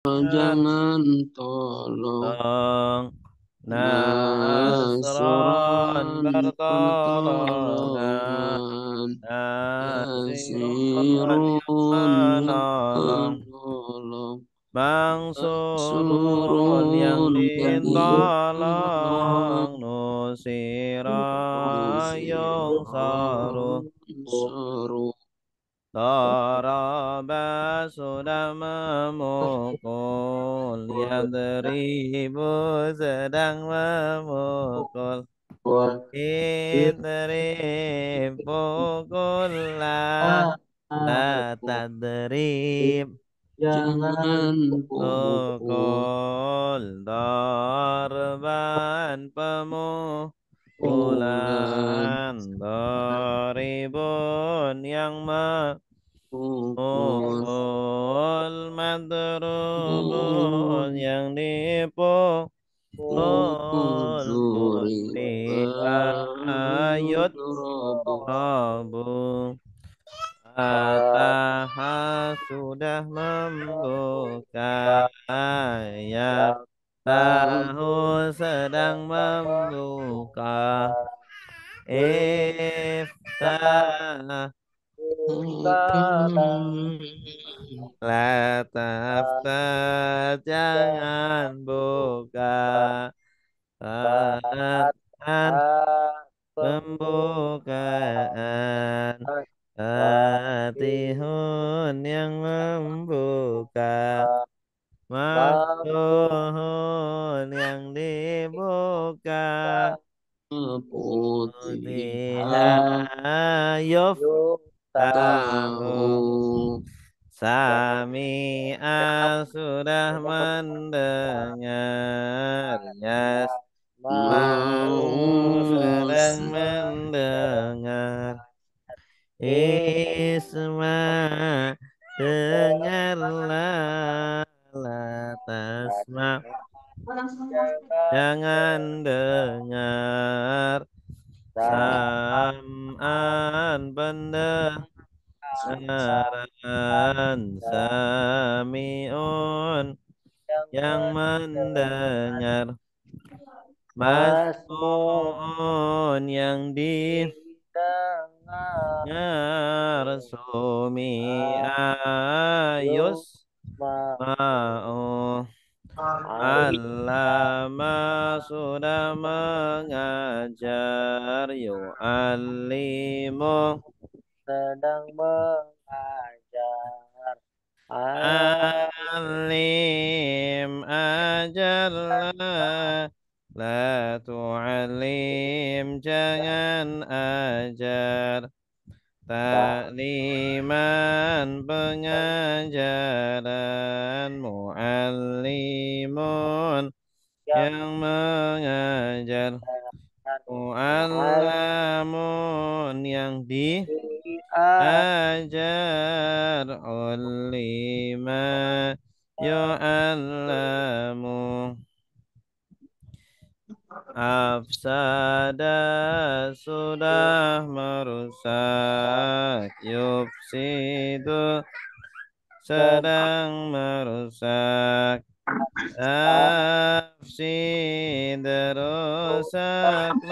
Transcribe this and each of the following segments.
Jangan tolong Nasron Nasron pertolongan, pertolongan Nasirun yang Nasirun yang menolong, menolong Mansurun yang Surun yang ditolong, ditolong Nusira yung saru. Nusirun Suruh Daraba sudah memukul, Yadribu sedang memukul. Idrib pukullah, la tadrib Jangan pukul pukul. Darban Pukulan pemukulan, daribun yang Pukul memukul, madrubun Pukul yang dipukul. Duriba Ayut Yudrobu Rabu Ataha sudah membuka ayat, tahu sedang membuka. Iftah la taftah, jangan buka. Saat pembukaan, Fatihun yang membuka, Maftuhun yang dibuka, Putihah Futiha yuftahu. tahu Sami'a sudah mendengar, Yasma'u Mas sedang mendengar. Isma dengarlah, la tasma jangan dengar. Sam'an pendengaran, sami'un yang mendengar. Masmu'un yang didengar. Sumi'a yusma'u. Allama sudah mengajar, yu'allimu alim, ajarlah, la tu'alim, jangan ajar. Takliman pengajaran, mu'allimun yang mengajar. Mu'allamun yang diajar. Ulima yu'allamu. Afsada sudah merusak, yufsidu sedang merusak. Afsid rusaklah,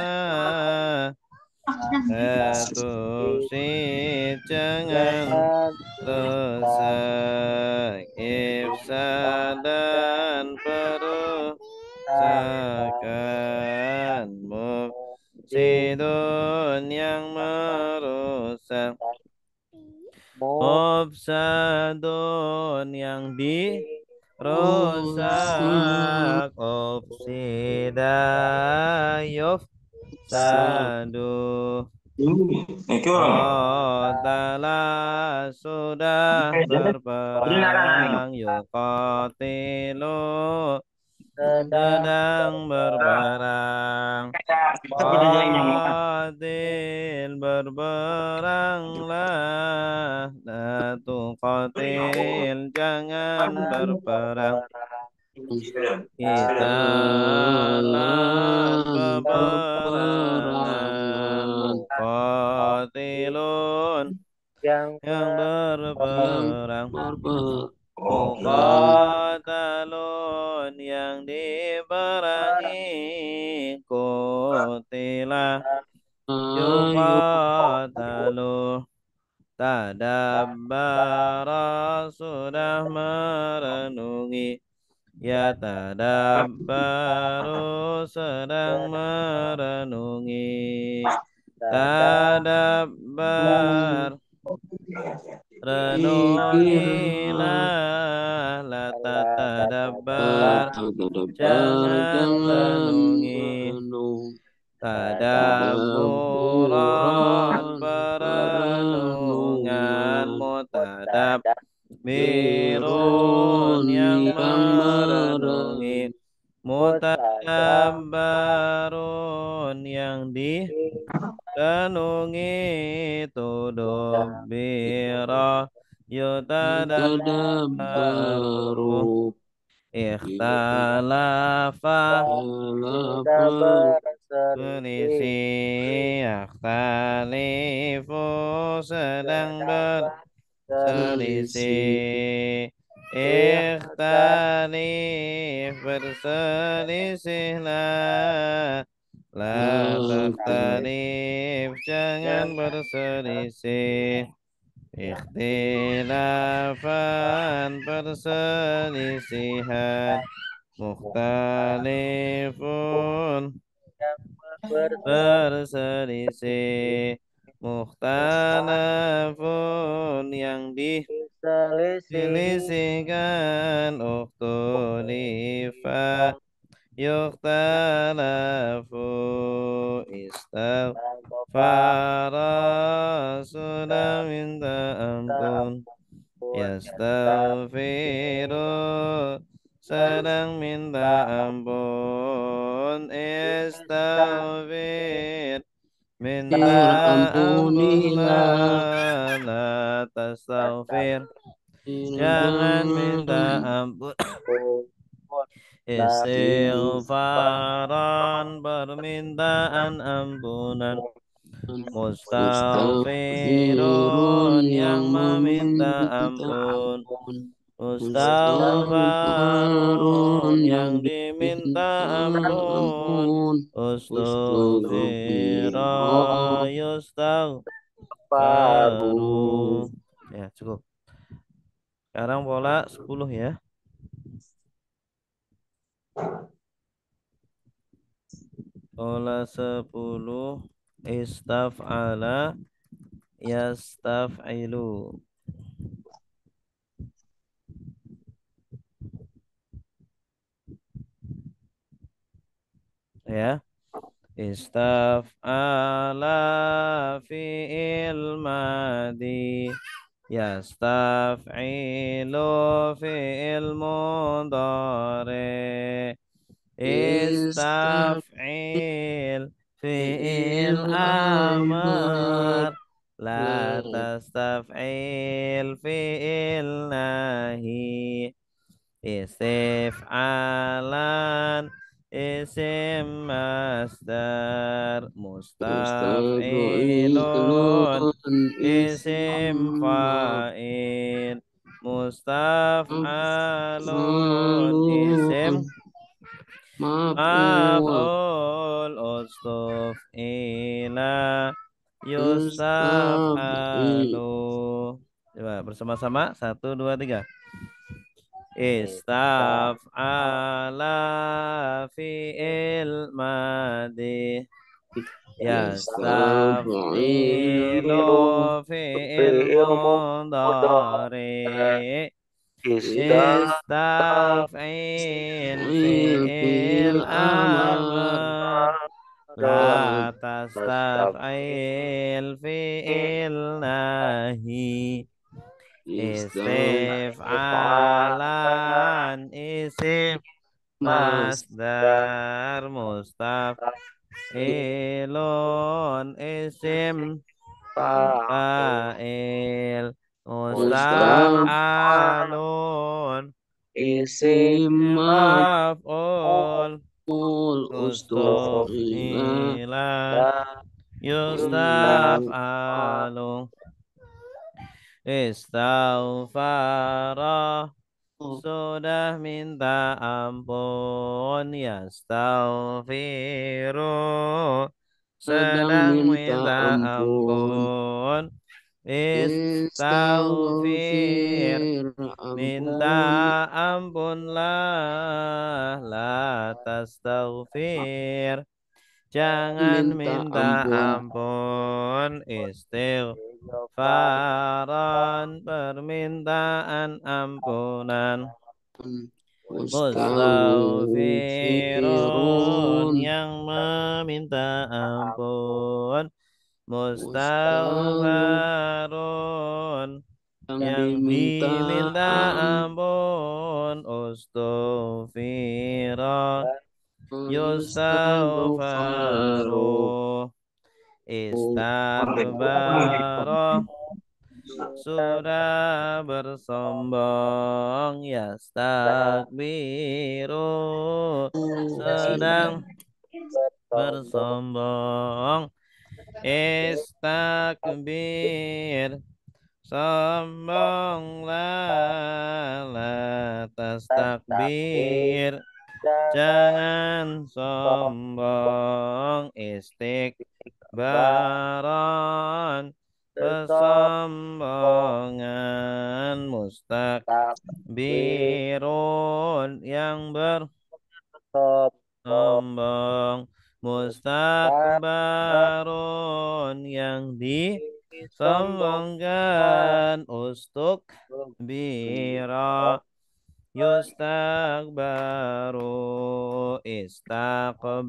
tufsid jangan rusak. Ifsadan perusakan, mufsidun yang merusak. Mufsadun yang dirusak, ufsida yufsadu. Qatala sudah berperang, yuqatilu sedang berperang. Qatil berperanglah, la tuqatil jangan berperang. Qitalan peperangan, peperangan muqatilun yang yang berperang. berper Muqatalu merenungi. Yatadabbaru sedang merenungi. Tadabbar Pikirlah, renungilah, la tatadabbar tadabbar, jangan jangan renungi. merenung. Tadabburan Tadabburan, perenungan perenungan. mutadabbirun Birun yang yang merenungi. merenung. Mutadabbarun yang direnungi. Tudubbira yutadabbaru. Tadabbaru. Ikhtalafa Ikhtalafa. selisih. Yakhtalifu sedang Selisih. berselisih. Ikhtalif berselisihlah. La takhtalif jangan berselisih. Ikhtilafan perselisihan. Mukhtalifun berselisih. Mukhtalafun yang diselisihkan. Ukhtulifa yukhtalafu. Istaghfara sudah minta ampun. Yastaghfiru sedang minta ampun. Istaghfir minta Ampunilah. ampunlah. La tastaghfir jangan Jangan minta ampun. Istighfaran permintaan ampunan. Mustaghfirun Mustaghfirun yang yang meminta meminta ampun. ampun. Mustaghfarun Mustaghfarun yang yang diminta diminta ampun. ampun. Ustughfira Mustaghfirun yustaghfaru. Ya, cukup. Sekarang pola 10 ya. Pola 10 istaf'ala yastaf'ilu. Ya. Istaf'ala fi'il madi. Yastaf'ilu fi'il mudhari. Istaf'il fi'il amar. amar. La tastaf'il fi'il nahi. Istif'alan isim masdar. Mustaf'ilun Mustaf'ilun isim isim fa'il. Mustaf'alun maf'ulun isim maf'ul. maf'ul. Ustuf'ila Mustaf'il. yustaf'alu. Coba bersama-sama. Satu, dua, tiga. Istaf'ala fi'il madi. Yastaf'ilu Yastaf'ilu fi'il mudhari. Istaf'il fi'il fi'il amar. amar. La La tastaf'il fi'il nahi. istaf Istif'alan isim mas masdar. Mustaf'ilun isim fa'il. mustaf Mustaf'alun isim maf'ul. maf'ul. Ustuf'ila Mustaf'ilan yustaf'alu. Istaghfara sudah minta ampun. Yastaghfiru sedang sedang minta minta ampun. ampun. Istaghfir, Istaghfir minta ampun. ampunlah, la tastaghfir, jangan Minta minta ampun. ampun. Istighfaran, permintaan ampunan. Mustaghfirun, Mustaghfirun. yang meminta ampun. Mustaghfir Mustaghfarun, yang yang diminta diminta ampun. ampun. Ustughfira Mustaghfaru. yustaghfaru. Istakbara, sudah bersombong. Yastakbiru, sedang bersombong. Istakbir, sombonglah, la tastakbir, jangan sombong. Istikbaran, kesombongan. Mustakbirun, yang bersombong. Mustakbarun, yang disombongkan. Ustuk bira yustakbaru. Istakbala,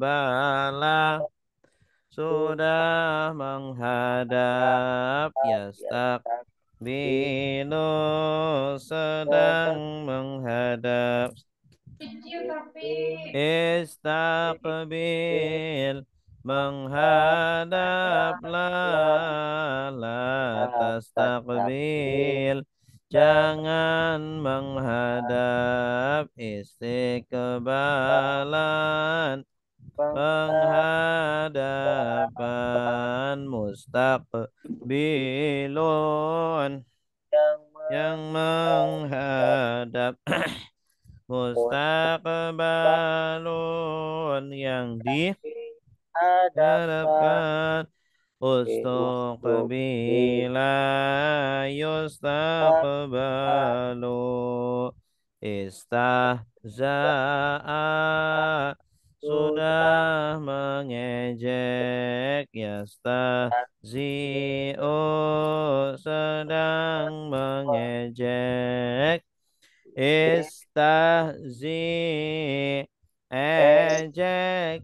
sudah menghadap. Yastakbilu, sedang menghadap. Istaqbil, menghadaplah, la tastaqbil, jangan menghadap. Istiqbalan, penghadapan. Mustaqbilun, yang menghadap. Mustaqbalun, yang dihadapkan. Ustuqbila yustaqbalu. Istahza'a, sudah mengejek. Yastahzi'u, sedang mengejek. Istahzi, ejeklah,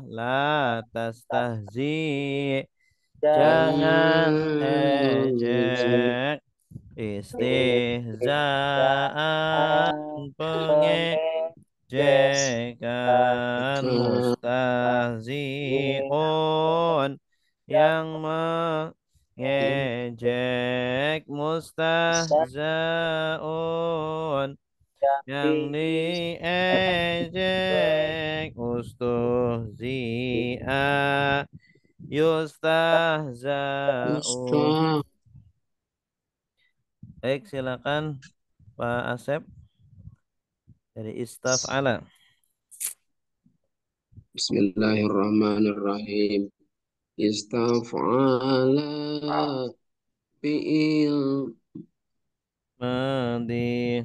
la tastahzi, jangan ejek. Istihzaan, pengejekan. Mustahzi'un, yang mengejek. Mustahzaun, yang diejek. Ustuhzi'a yustahza'u. Mustaq. Baik, silakan Pak Asep dari Istaf'ala. Bismillahirrahmanirrahim. Istaf'ala fi'il. Madi,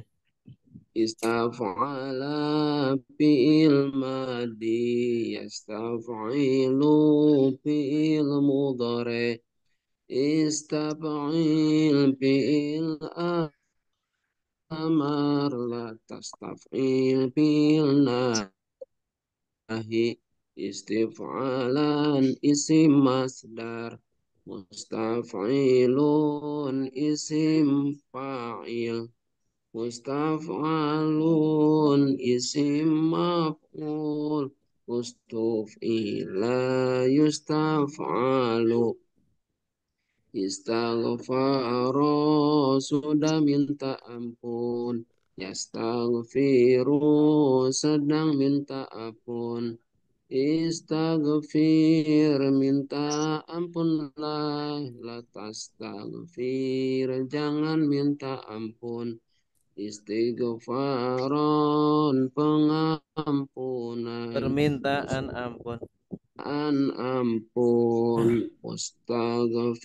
Istaf'ala fi'il madi. Yastaf'ilu fi'il mudhari. Istaf'il fi'il amar. La tastaf'il fi'il nahi. Istif'alan isim masdar. Mustaf'ilun isim fa'il. Mustaf'alun isim maf'ul. Ustuf'ila yustaf'alu. Istaghfaro, sudah minta ampun. Yastaghfiru, sedang minta ampun. Istaghfir, minta ampunlah. Latastaghfir, jangan minta ampun. Istighfaron, pengampunan. permintaan ampun. Ampun. Mustaghfirun,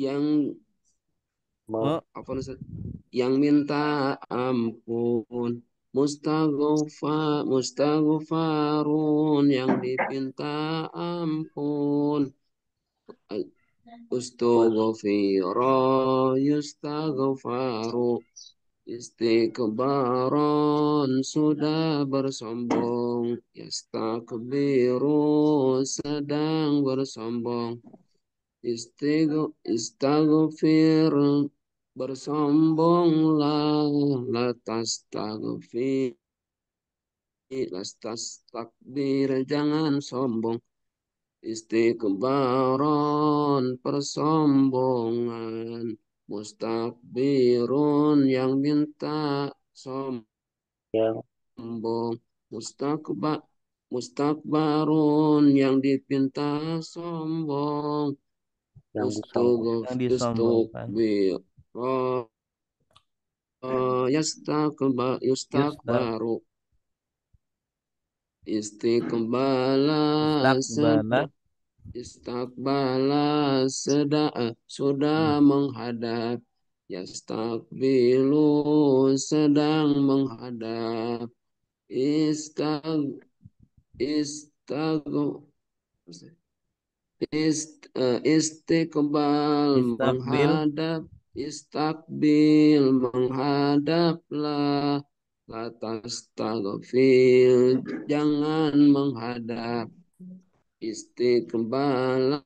yang Oh, apa Ustaz? Yang minta ampun, mustaghfarun yang dipinta ampun, ustughfira yustaghfaru, istikbaron sudah bersombong, yastakbiru sedang bersombong, istaghfir bersombonglah, latas tagfir, latas takbir jangan sombong, istikbaron persombongan, mustakbirun yang minta yang sombong, mustakbar mustakbarun yang dipinta sombong, yang disombong. yang disombongkan. Yustak Yustakbaru istiqbala istakbala sedang istakbala sudah menghadap, yastakbilu sedang menghadap, istag istag istiqbal istakbil menghadap, istakbil menghadaplah, latas tagfil jangan menghadap, istiqbalan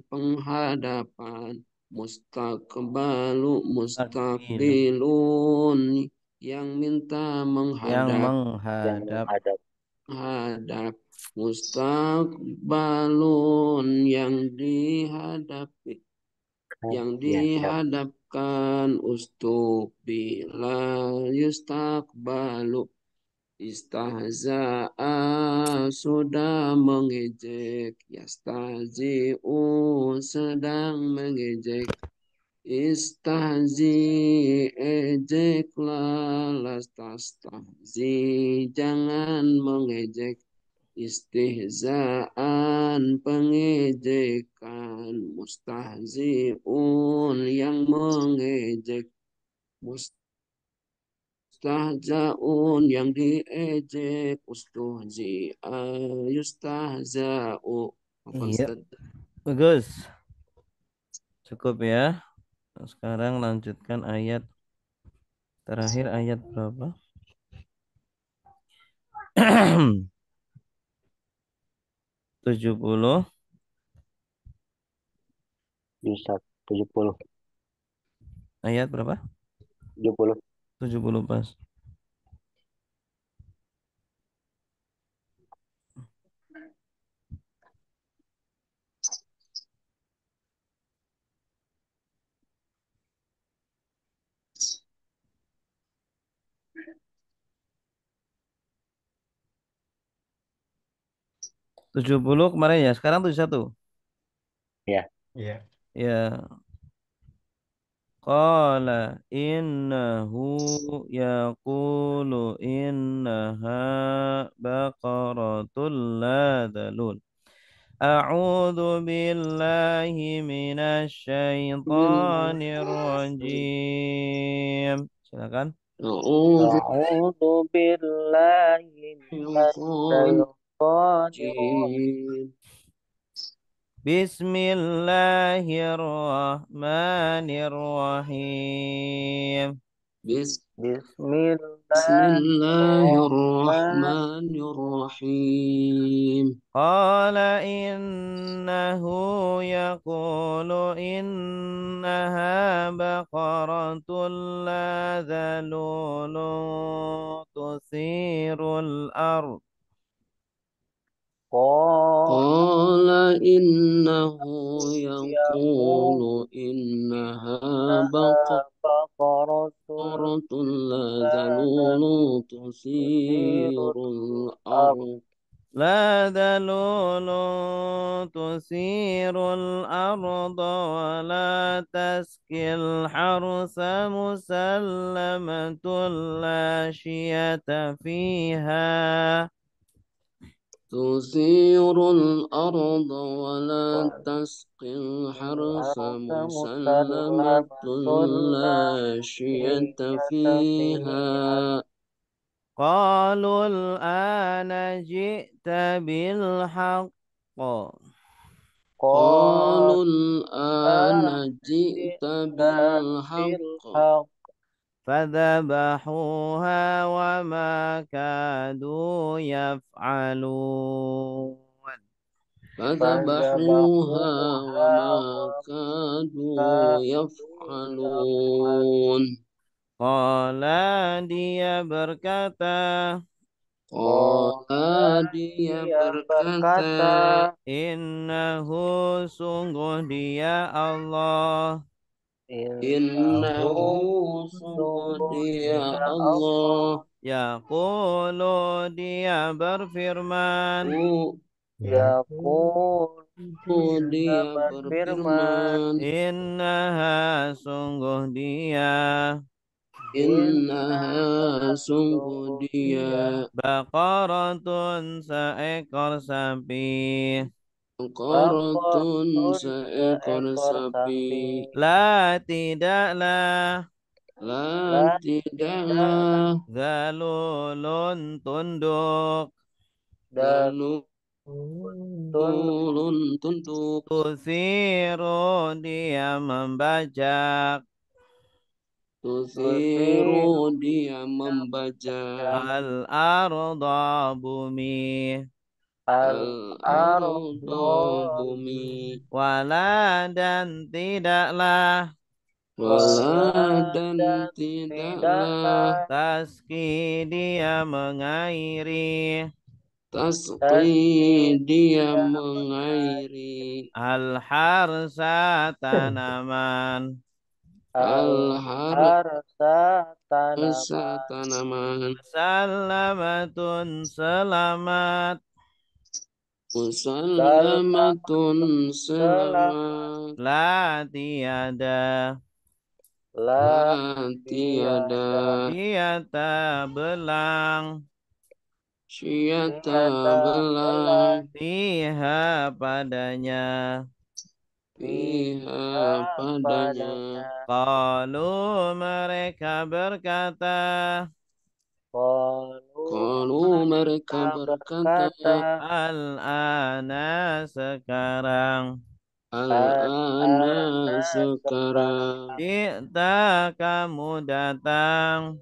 penghadapan, mustaqbalu takbilu mustakbilun yang minta yang menghadap, yang menghadap. menghadap. hadap, mustaqbalun yang dihadapi, yang Dihadap. dihadapkan, ustubila yustakbalu, istahza'a sudah mengejek, yastahzi'u sedang mengejek, istahzi ejeklah, lastastahzi jangan mengejek, istihzaan pengejekan, mustahziun yang mengejek, mustahzaun yang diejek, ustuhzi'a yustahza'u. Apa Iya, Ustaz? bagus. Cukup ya. Sekarang lanjutkan ayat terakhir, ayat berapa? 70. Bisa 70. Ayat berapa? 70. 70 pas. Tujuh puluh kemarin ya, sekarang 71. Ya. Iya. Ya, qala innahu yaqulu innaha baqaratul la dalul. A'udzu billahi minasy syaithanir rajim. Silakan. A'udzu A'udzu billahi billahi minasyaitonir rajim. Bismillahirrahmanirrahim. Bismillahirrahmanirrahim. Bismillahirrahmanirrahim. Qala innahu yaqulu innaha baqaratun la dhalulun tusirul ard. Qala Qala innahu yaqulu yaqulu innaha innaha baqaratun baqaratun la la zalulu tusirul tusirul ardh. ardh. لا ذلول تثير الأرض ولا تسقي الحرث مسلمة لا شية فيها. تثير الأرض ولا تسقي الحرث مسلمة لا شية فيها قالوا الآن جئت بالحق قالوا قال الآن جئت بالحق بالحق فذبحوها وما كادوا يفعلون فذبحوها فذبحوها وما كادوا وما يفعلون قال dia berkata Qala dia dia berkata berkata, innahu sungguh dia Allah Innahu Innahu sungguh sungguh dia dia Allah Allah yaqulu dia berfirman Ku Yaqul dia dia berfirman berfirman innaha sungguh dia Inna Innaha sungguh sungguh dia dia baqaratun seekor sapi Baqaratun Baqaratun seekor seekor sapi sapi la tidaklah La La tidaklah tidaklah zalulun tunduk tunduk Dalulun tunduk tusiru dia membajak Tusiru Tusiru dia yang membajak membaca al-arda bumi Al-ardu Al-Ardah bumi wala dan tidaklah Wala dan dan tidaklah tidaklah taski dia mengairi Tasqi Taski dia dia mengairi al-harsa tanaman Al-harsa Al-harsa tanaman tanaman salamatun selamat Musallamatun Salamatun selamat selamat la tiada La La tiada tiada dia tak belang Syiata Tiada belang belas fiha padanya Fiha Fiha padanya padanya qalu mereka berkata Qalu Qalu mereka mereka berkata berkata al-ana sekarang Al-ana Al-ana sekarang sekarang kita kamu datang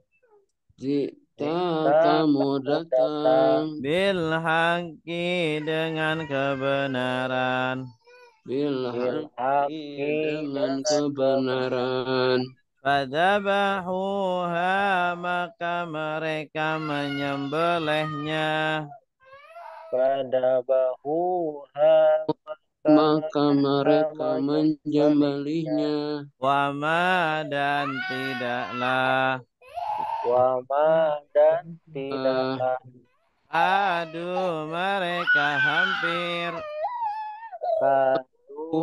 Jika Jika kamu kamu datang datang bil haqqi dengan kebenaran Bil Bil haqqi haqqi dengan dengan kebenaran kebenaran fadzabahuha maka mereka menyembelihnya Fadabahuha maka Maka mereka mereka menyembelihnya menyembelihnya wama dan tidaklah Wama dan Ah, tidaklah aduh mereka hampir Kadu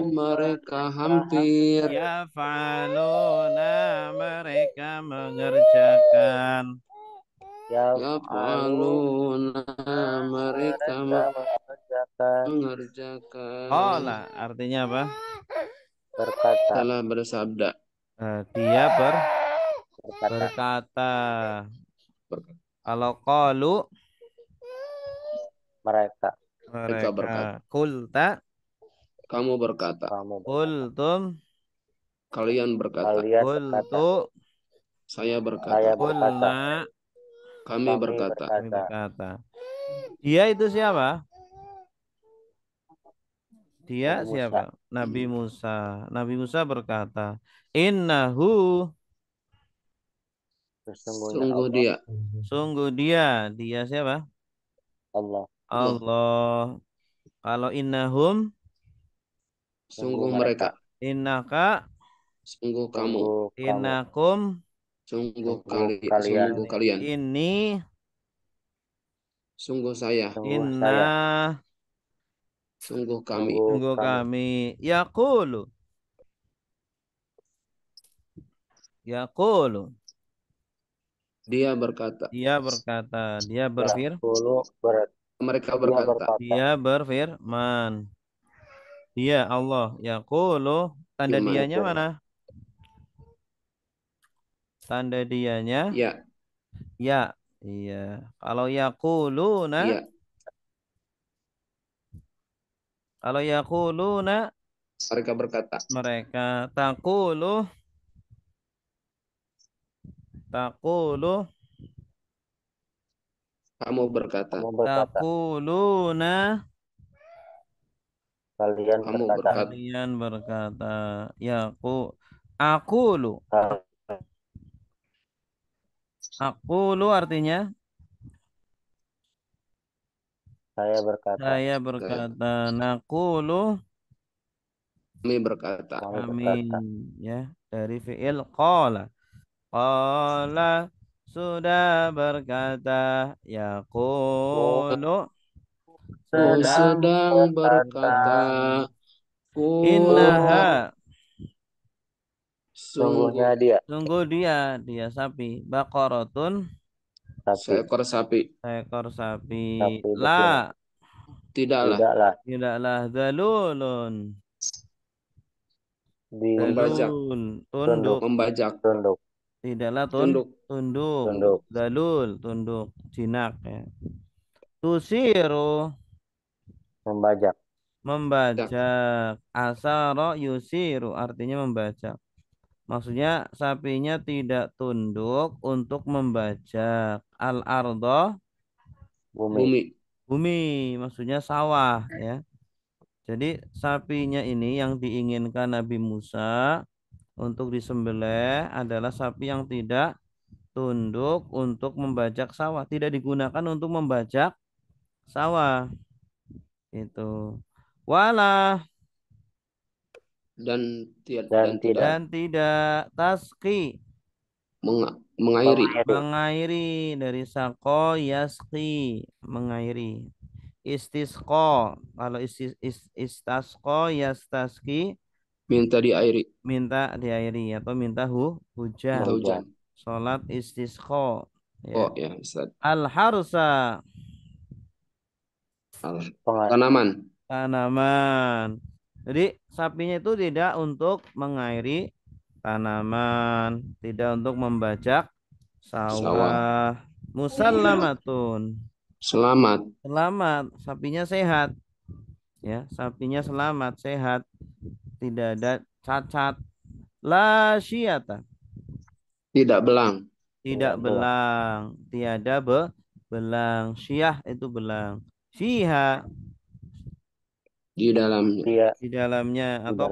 mereka mereka hampir hampir yaf'aluna mereka mengerjakan Yaf'aluna Yaf'aluna mereka mereka mengerjakan mengerjakan qala artinya apa Berkata telah bersabda dia Berkata berkata Ber- kalau qalu Mereka mereka mereka berkata kulta kamu berkata Kamu berkata kultum kalian berkata Kalian berkata kultu saya berkata Saya berkata kulna kami Kami berkata kami berkata berkata dia itu siapa dia Nabi Musa siapa Nabi Musa berkata innahu Sesungguhnya sungguh Allah dia sungguh dia siapa Allah Allah Allah kalau innahum Sungguh sungguh mereka mereka innaka sungguh kamu Sungguh kamu innakum Sungguh kalian sungguh kalian ini sungguh saya Sungguh inna saya sungguh kami Sungguh sungguh kami kami yaqulu yaqulu dia berkata dia berkata dia Ya berfir dulu Mereka Dia berkata. berkata. Dia berfirman. Dia Allah. Yaqulu. Tanda Firman. dianya mana? Tanda dianya. Ya. Ya. Iya. Kalau yaquluna. Ya. Kalau yaquluna. Mereka berkata. Mereka taqulu. Taqulu. Kamu berkata. Kamu berkata. Taquluna. Kalian Kamu berkata. berkata. Kalian berkata. Aqulu. Aqulu artinya. Saya berkata. Saya berkata. Naqulu. Kami berkata. Amin. Ya. Dari fi'il qala. Qala. Sudah berkata. Yaqulu. Ku Sedang sedang berkata. Innaha. Sungguhnya Sungguh dia sapi. Baqaratun. Seekor sapi. Seekor sapi. Sapi La. Tidaklah. Tidaklah dalulun. Membajak. Dalul. Tunduk. Membajak. Tidaklah Tunduk. tunduk. Dalul. Tunduk. Jinak ya. Tusiru. Membajak. Membajak. Asaro yusiru. Artinya membajak. Maksudnya sapinya tidak tunduk untuk membajak. Al-ardo. Bumi. Bumi. Maksudnya sawah ya. Jadi sapinya ini yang diinginkan Nabi Musa untuk disembelih adalah sapi yang tidak tunduk untuk membajak sawah, tidak digunakan untuk membajak sawah. Itu. Wala Dan dan tidak taski mengairi. mengairi dari sako yaski mengairi. Istisqo kalau istasqo yastaski Minta diairi. minta diairi atau minta hujan. Minta hujan. Salat istisqa ya. Oh ya, Ustaz. Al harsa Tanaman. Jadi sapinya itu tidak untuk mengairi tanaman, tidak untuk membajak sawah. Musallamatun. Selamat. Selamat, sapinya sehat. Ya, sapinya selamat, sehat. Tidak ada cacat. La syiata. Tidak belang. Tidak belang, tiada belang. Syiyah itu belang. Fiha Di dalamnya. di dalamnya atau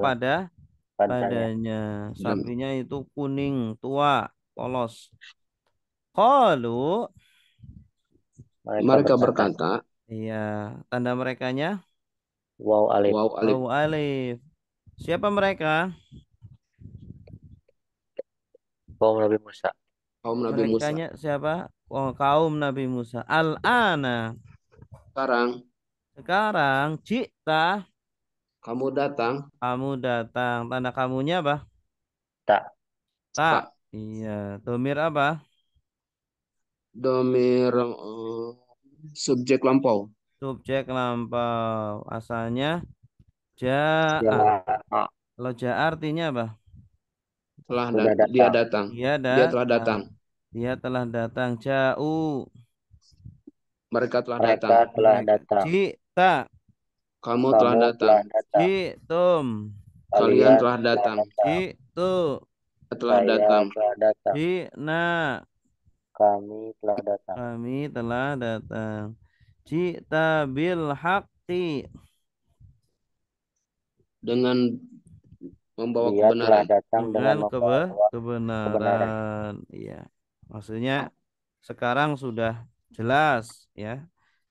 padanya. Sapinya itu kuning, tua, polos. Qalu Mereka berkata. Iya, tanda merekanya Waw alif. Waw alif. Siapa mereka? Kaum Nabi Musa. Kaum Nabi Musa. Merekanya siapa? Oh, kaum Nabi Musa. Al-ana. Sekarang Cita. Kamu datang. Tanda kamunya apa? Tak. Iya. Domir apa? Domir subjek lampau. Subjek lampau. Asalnya ja'a. Kalau ja'a artinya apa? Dia datang. Dia telah datang. Dia telah datang. Ja'u. Mereka telah datang. Cita. Kamu telah datang. Citum. Kalian telah datang. Citu. Telah datang. Cina. Kami telah datang. Kami telah datang. Cita bil haqqi. Dengan membawa Dia kebenaran. Dengan kebenaran. Iya. Maksudnya sekarang sudah jelas ya.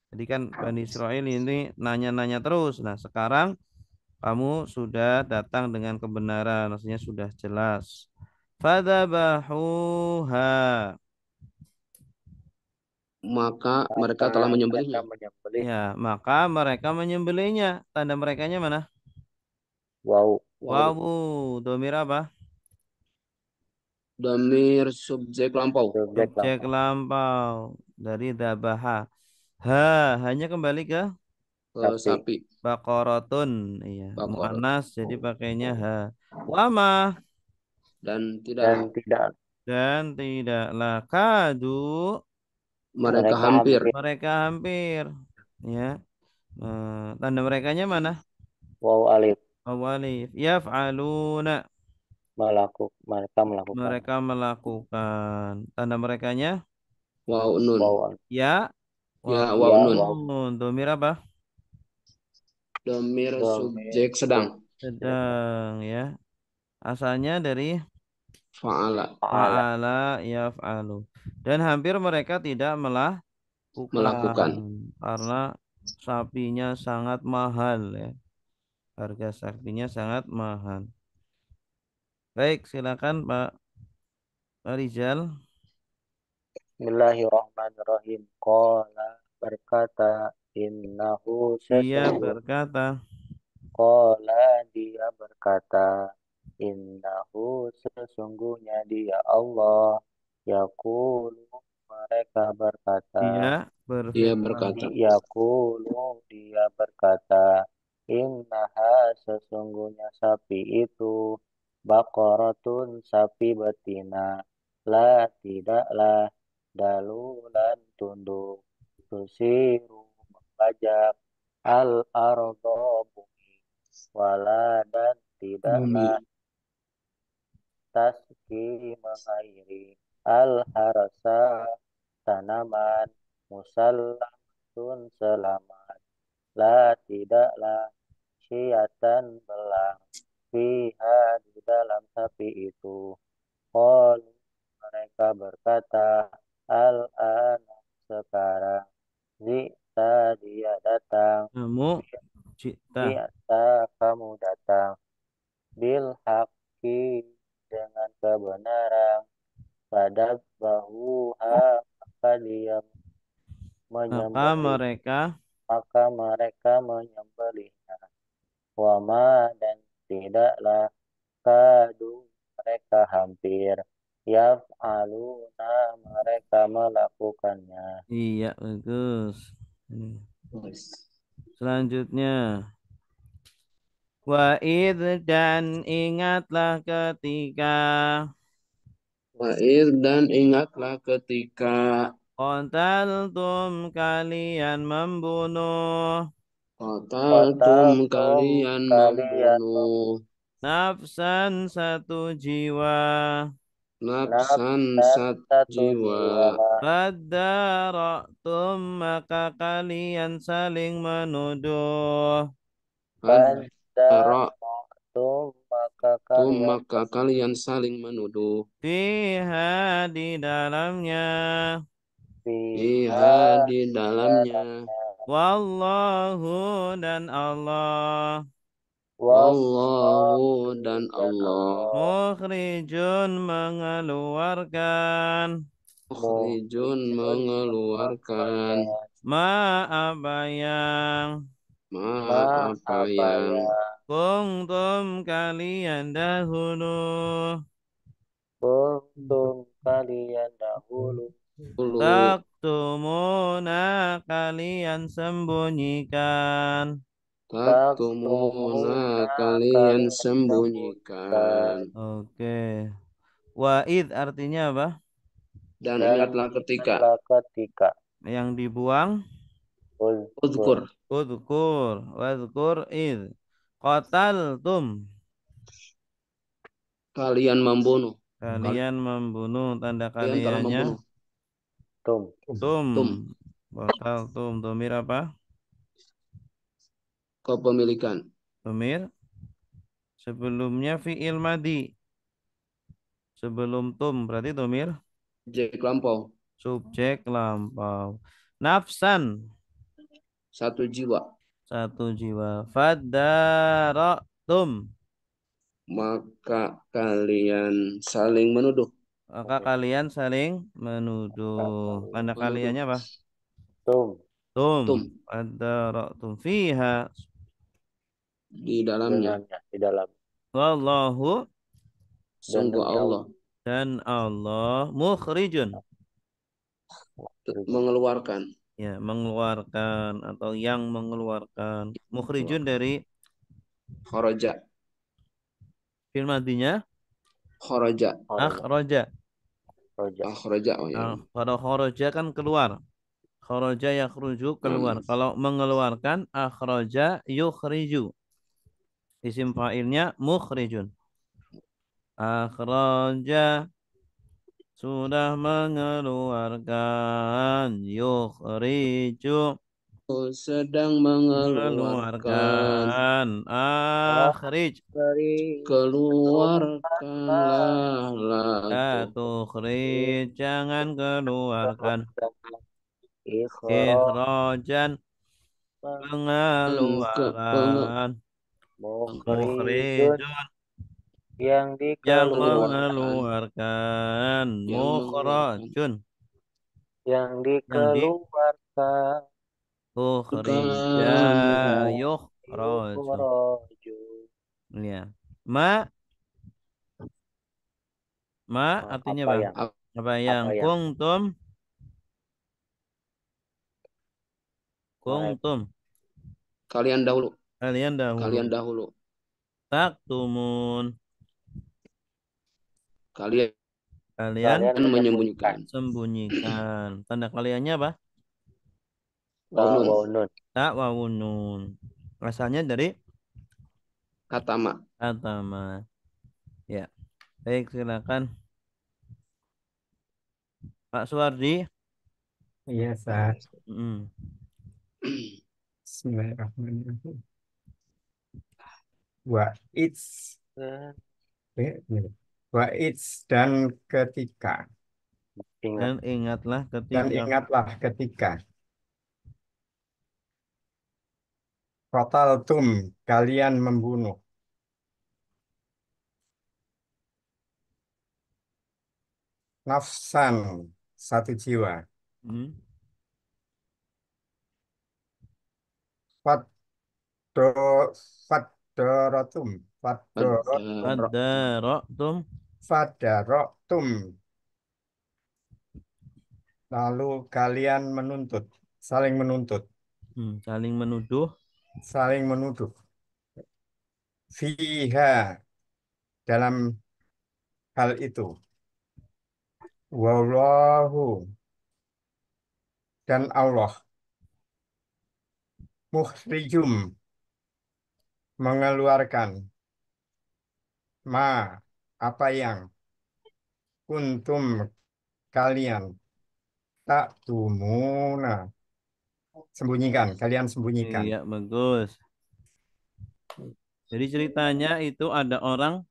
Jadi kan Bani Israel ini nanya-nanya terus. Nah, sekarang kamu sudah datang dengan kebenaran, maksudnya sudah jelas. Fadzabahuha. Maka mereka telah menyembelihnya. Ya, maka mereka menyembelihnya. Tanda merekanya mana? Wow. Domir apa? Domir subjek lampau. Subjek lampau dari dabaha. Hanya kembali ke sapi. sapi. baqaratun. Iya, Baqarah. muannas jadi pakainya ha. Wama Dan Dan tidaklah tidak dan tidaklah kadu mereka mereka hampir hampir. mereka hampir. Ya. Tanda merekanya mana? Waw alif. Awalif. Yaf'aluna. Mereka melakukan. Mereka melakukan. Tanda merekanya waw nun. Waw alif. ya. Ya Waw waw Ya nun. waw nun. Domir apa? Domir domir subjek sedang. Sedang ya. Asalnya dari Fa'ala. faala. fa'ala yaf'alu. Dan hampir mereka tidak Melakukan. karena sapinya sangat mahal ya. Harga sapinya sangat mahal. Baik, silakan Pak Rizal. Bismillahirrahmanirrahim. Qala berkata innahu Dia sesungguh. berkata, Qala dia berkata innahu sesungguhnya dia Allah. Yaqulu mereka berkata. dia Dia berfirman, berkata. Yaqulu dia berkata innaha sesungguhnya sapi itu baqaratun sapi betina la tidaklah dalulan tunduk tusiru membajak al ardo bumi wala dan tidaklah Bumi. taski mengairi al harasa tanaman musallamatun selamat la tidaklah syiatan belang fiha di dalam sapi itu. Qalu mereka berkata al-ana sekarang zikta dia datang kamu cipta. zikta kamu datang bil haqqi dengan kebenaran pada bahuha maka dia Maka menyembelih mereka maka mereka menyembelihnya wama dan tidaklah kadu mereka hampir yaf'aluna mereka melakukannya. iya bagus. Hmm. Yes. Selanjutnya, wa id dan ingatlah ketika Wa'id dan ingatlah ketika qataltum kalian membunuh qataltum Qataltum kalian kalian membunuh nafsan satu jiwa nafsan nafsan sat satu jiwa. jiwa Fadara'tum maka kalian saling menuduh Fadara'tum maka kalian maka kalian saling menuduh fiha di dalamnya. fiha fiha di di dalamnya. dalamnya Wallahu dan Allah Wallahu wallahu dan dan Allah Allah mukhrijun mengeluarkan mukhrijun mukhrijun mengeluarkan mengeluarkan ma apa yang ma ma apa apa yang ya kuntum kalian dahulu kuntum kalian dahulu dulu taktumuna kalian sembunyikan. taktumuna taktumuna kalian kalian sembunyikan. sembunyikan Oke. Wa'id artinya apa? Dan dan ingatlah ketika ingatlah ketika Yang dibuang. uzkur uzkur Udhkur. Wadhkur id. Qataltum. kalian membunuh. Kalian membunuh. Tanda Kalian telah kaliannya. membunuh. tum Tum. Tum Qataltum. Domir apa? kepemilikan. Domir. Sebelumnya fi'il madi. Sebelum tum. Berarti domir. Jek lampau Subjek lampau. Nafsan. satu jiwa. Satu jiwa. Fadara'tum. Maka kalian saling menuduh. Maka kalian saling menuduh. Tanda Menuduh kaliannya apa? tum Tum. tum Fadara'tum fiha. di dalamnya. dengannya di dalam Wallahu dan Sungguh demi Allah Allah dan Allah mukhrijun mukhrijun mengeluarkan Ya, mengeluarkan atau yang mengeluarkan. Mukhrijun dari Kharaja. fi'il madinya Kharaja. Kharaja. akhraja. Roja. Akhraja. Oh ya. Nah, kalau kharaja kan keluar. Kharaja yakhruju keluar. Hmm. Kalau mengeluarkan akhraja yukhriju. Isim fa'ilnya mukhrijun. Akhraja sudah mengeluarkan yukhriju Sedang mengeluarkan. mengeluarkan akhrij Dari Keluarkanlah la latu. tukhrij jangan keluarkan ikhraj ikhrajan pengeluaran mukhrijun mukhrijun yang yang dikeluarkan, Keluarkan. mengeluarkan Yang mengeluarkan. mukhrajun yang yang dikeluarkan, ukhrija yukhraju yukhraju. ya ma artinya Apa apa yang apa yang apa yang mereka kungtum Kalian dahulu. kalian dahulu Kalian dahulu. taktumun Kalian kalian kalian menyembunyikan menyembunyikan. sembunyikan tanda kaliannya apa Waunun. tawunun tak wawunun asalnya dari Katama. atama ya baik silakan Pak Suwardi. Iya, Sa. Mm. Bismillahirrahmanirrahim. Wa it's wa it's dan ketika ingat Dan ingatlah dan ketika ingatlah ketika tum kalian membunuh nafsan satu jiwa hmm, faddo faddorotum Fadar. fadaroktum fadarotum lalu kalian menuntut saling menuduh saling menuduh fiha dalam hal itu wallahu dan Allah mukhrijum mengeluarkan ma apa yang kuntum kalian tak tumuna kalian sembunyikan. iya bagus jadi ceritanya itu ada orang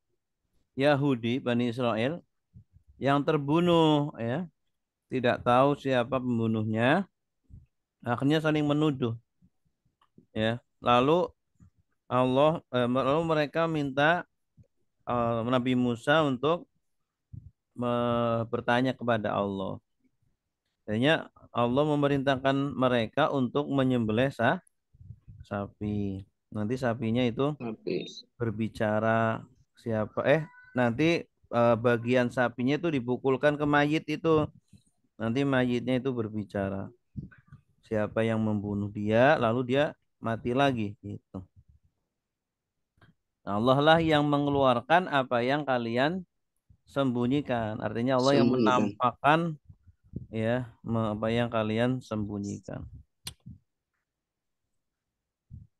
Yahudi Bani Israel yang terbunuh ya tidak tahu siapa pembunuhnya akhirnya saling menuduh ya lalu mereka minta Nabi Musa untuk bertanya kepada Allah. Akhirnya Allah memerintahkan mereka untuk menyembelih sapi. Nanti sapinya itu Tapi berbicara siapa nanti bagian sapinya itu dipukulkan ke mayit itu. Nanti mayitnya itu berbicara siapa yang membunuh dia lalu dia mati lagi gitu. Nah, Allah lah yang mengeluarkan apa yang kalian sembunyikan. Artinya Allah yang sembunyikan. menampakkan ya apa yang kalian sembunyikan.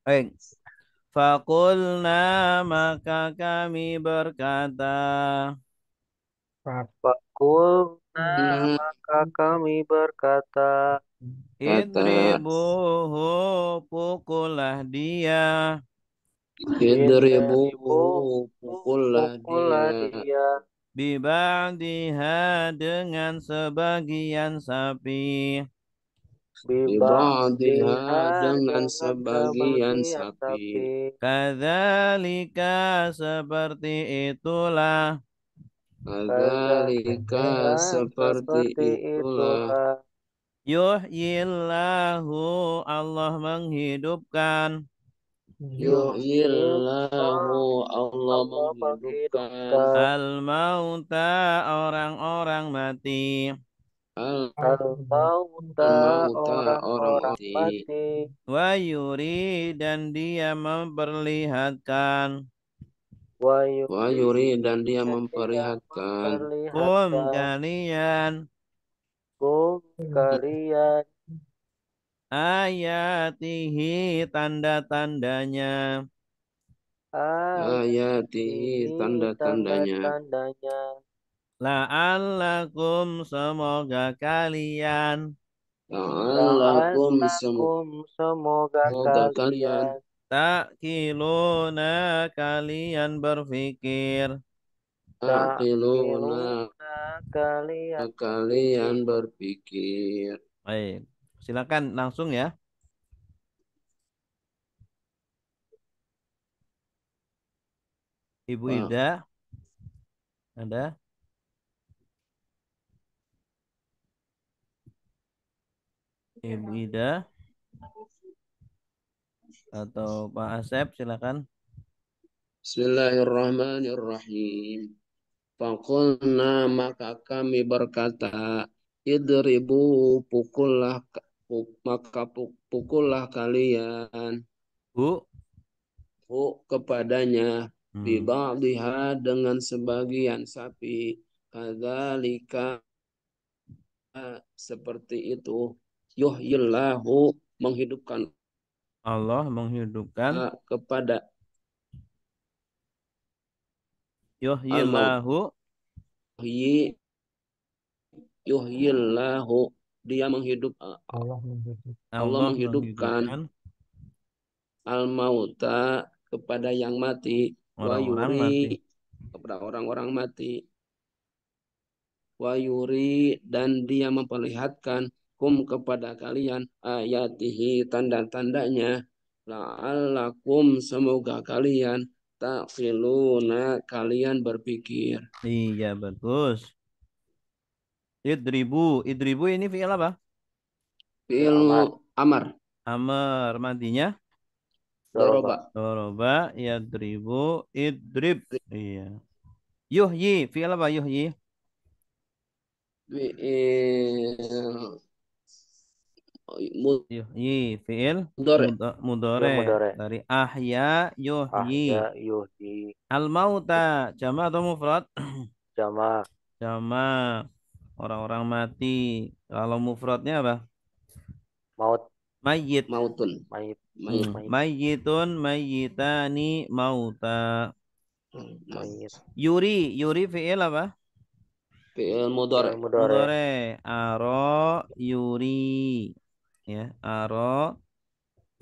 Baik. Fakulna maka kami berkata Fakulna Nah, maka kami berkata kata idribuhu pukullah dia idribu idribu pukullah pukullah dia dia biba'diha dengan sebagian sapi bibadiha bibadiha dengan dengan sebagian sebagian sapi. sapi kadzalika seperti itulah Kadzalika kadzalika seperti seperti itulah itulah yuhyillahu Allah menghidupkan yuhyillahu yuhyillahu Allah Allah menghidupkan menghidupkan al-mauta orang-orang mati al Al-mauta mauta orang-orang orang-orang mati. mati. Wa yuri dan dia memperlihatkan. Wa Wa yuri dan dia dan dia memperlihatkan memperlihatkan Kalian kum kalian ayatihi tanda-tandanya. ayatihi ayatihi tanda-tandanya. tanda-tandanya. La'allakum semoga kalian La'allakum La'allakum semoga semoga kalian kalian takiluna kalian berpikir. taqiluna kalian kalian berpikir. berpikir. Baik, silakan langsung ya. Ibu Pak, Ida, ada? Ibu Ida atau Pak Asep, silakan. Bismillahirrahmanirrahim. Fakulna maka kami berkata, idribu pukullah kalian Bu. kepadanya Hmm. biba'diha dengan sebagian sapi kadzalika seperti itu yuhyillahu menghidupkan Allah menghidupkan kepada al-maut yuhyillahu yuhyillahu dia Allah menghidupkan. Allah Allah menghidupkan menghidupkan al-mauta kepada yang mati wa orang-orang mati. yuri kepada orang-orang mati wa yuri dan dia memperlihatkan kepada kalian ayatihi tanda-tandanya la'allakum semoga kalian taqiluna kalian berpikir. Iya, bagus. Idribu. Idribu ini fi'il apa? Fi'il Amar amar Amar. Madinya doroba. doroba doroba yadribu idrib. Iya. Yuhyi. Fi'il apa yuhyi? fi'il Yuhyi. Fi'il mudhari mudore. Ya mudore. Dari ahya yuhyi. Ahya yuhyi Al-mauta. Jama atau mufrad? jama Jama. Orang-orang mati. Kalau mufradnya apa? maut Mayyit. mautun mayit mayit mayit Mayyitun mayyitani mauta. mayit. Yuri. Yuri fi'il apa? fi'il Ya mudhari mudore. Mudore. Aro yuri. Ya. Aro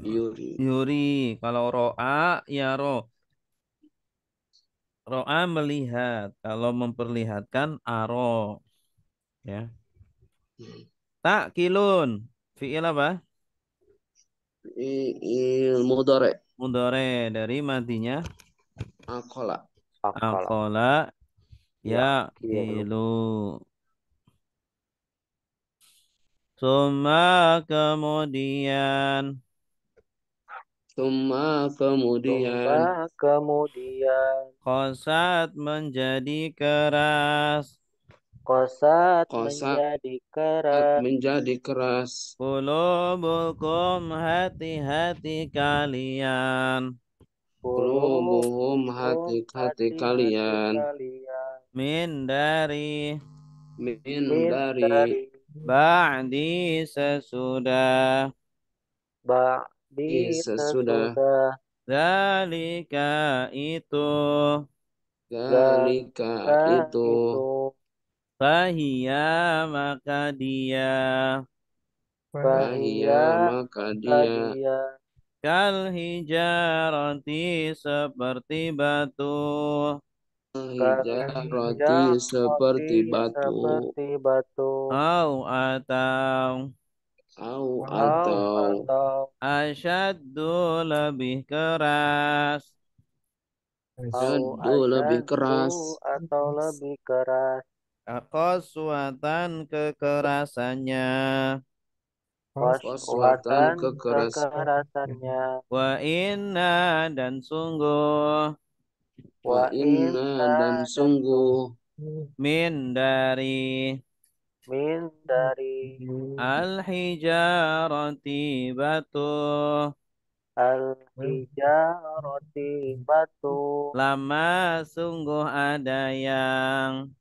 yuri yuri. Kalau ro'a ya ro. Ro'a melihat. Kalau memperlihatkan aro. Ya. Ta'kilun. Fi'il apa? fi'il mudhari Mudore. Dari matinya. akola Akala Akola ya ya kilu. kilu. Suma kemudian kemudian Kemudian kosat menjadi keras. kosat kosat menjadi keras. menjadi keras Qulubukum hati-hati kalian. qulubuhum Qulubukum hati-hati hati-hati kalian kalian. Min dari min Min dari dari ba'di sesudah. ba'di sesudah sesudah. Zalika itu. zalika Zalika itu itu. Fahiyya maka dia. fahia Bahia maka dia kadia. Kal hijarati seperti batu. hijarati Roti seperti batu seperti batu. Au atau atau Atau asyaddu lebih keras. jadu lebih asyaddu keras atau lebih keras. Qaswatan kekerasannya. koswatan Qaswatan kekeras kekerasannya. Wa inna dan sungguh wa Wa inna inna dan dan sungguh min dari min dari al-hijarati batu al-hijarati batu lama sungguh ada yang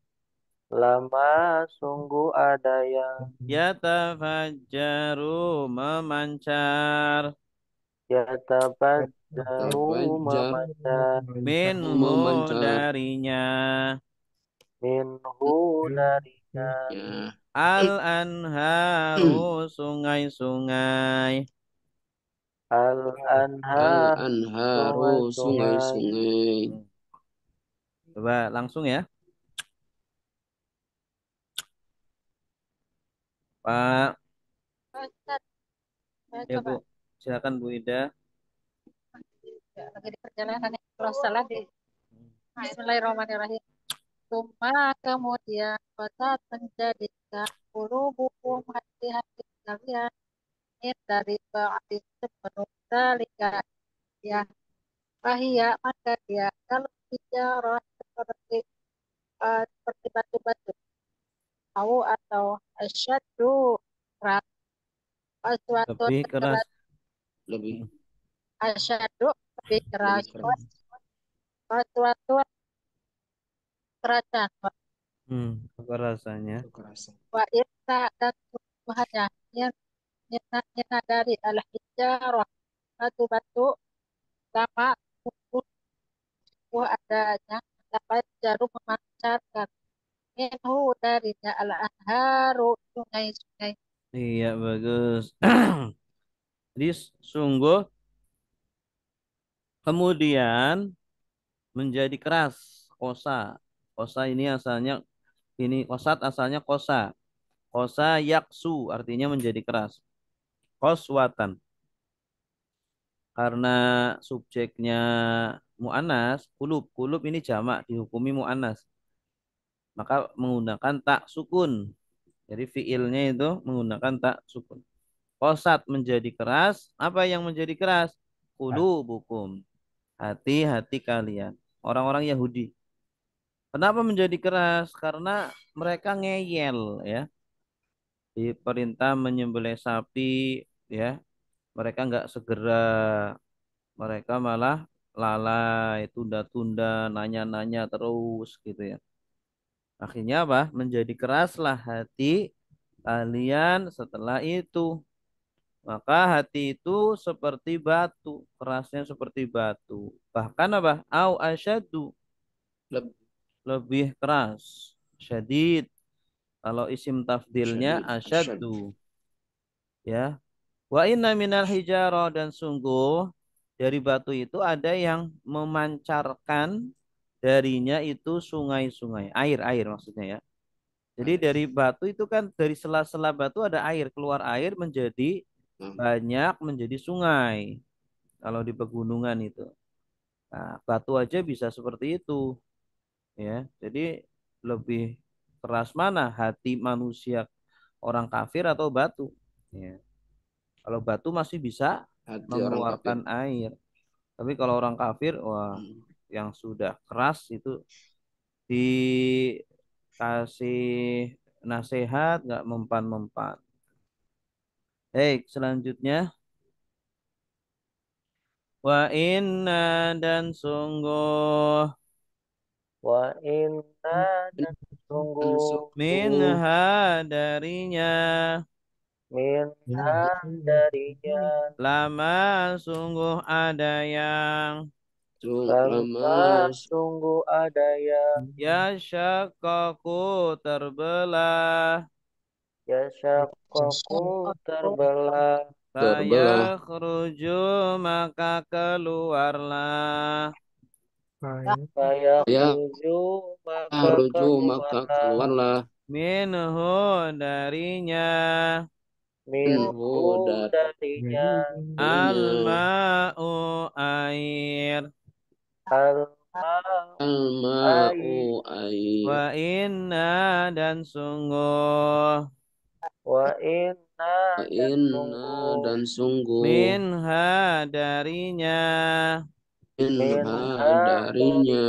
lama sungguh ada yang yatafajjaru memancar yatabaddaru Tafajjar memancar minhu memancar darinya minhu darinya ya al-anharu sungai-sungai al al-anhar anharu sungai-sungai. sungai-sungai. coba langsung ya Pak ya Bu silakan Bu Ida. Lagi di perjalanan yang terus salah di Bismillahirrahmanirrahim. Cuma kemudian kota menjadikan buku hati-hati kalian ini dari ba'di sebelum dalika ya bahia maka dia kalau bicara seperti seperti batu-batu tahu atau asyadu keras suatu Lebih keras. keras Lebih asyadu lebih keras keras. suatu kerasan Kekerasannya. Kekerasan. wa irta dan tubuhannya nyena dari al-hijarah batu-batu sama adanya dapat jarum memancarkan minhu darinya al-anharu sungai-sungai. Iya bagus. Jadi sungguh kemudian menjadi keras kosa. Kosa ini asalnya ini kosat asalnya kosa. Kosa yaksu artinya menjadi keras. Koswatan karena subjeknya mu'anas, kulub. Kulub ini jamak dihukumi mu'anas. Maka menggunakan tak sukun. Jadi fiilnya itu menggunakan tak sukun. Kosat menjadi keras. Apa yang menjadi keras? Qulubukum. Hati-hati kalian. Orang-orang Yahudi. Kenapa menjadi keras? Karena mereka ngeyel ya. Diperintah menyembelih sapi ya. Mereka nggak segera. Mereka malah lalai, tunda-tunda, nanya-nanya terus gitu ya. Akhirnya apa? Menjadi keraslah hati kalian setelah itu. Maka hati itu seperti batu, kerasnya seperti batu. Bahkan apa? Au asyadu, Lebih lebih keras. Syadid. Kalau isim tafdilnya syadid. Asyad. asyadu. Ya. Wa inna minal hijarah dan sungguh dari batu itu ada yang memancarkan darinya itu sungai-sungai. Air maksudnya ya. Jadi dari batu itu kan dari sela-sela batu ada air, keluar air menjadi banyak menjadi sungai. Kalau di pegunungan itu. Nah, batu aja bisa seperti itu, ya. Jadi lebih keras mana hati manusia orang kafir atau batu? Ya. Kalau batu masih bisa Hati orang kafir. mengeluarkan air. Tapi kalau orang kafir, wah, yang sudah keras itu dikasih nasihat nggak mempan-mempan. Baik, selanjutnya wa inna dan sungguh Wa inna dan sungguh minha darinya minha darinya lama sungguh ada yang lama sungguh ada yang yasyakaku terbelah ya syakku terbelah Terbelah. fayakhruju maka keluarlah saya Ya ruju maka ruju maka keluarlah keluarlah minhu darinya minhu darinya darinya al-ma'u air al-ma'u al-ma'u air air. wa inna dan sungguh wa inna Wa dan inna sungguh dan sungguh minha darinya minha minha darinya darinya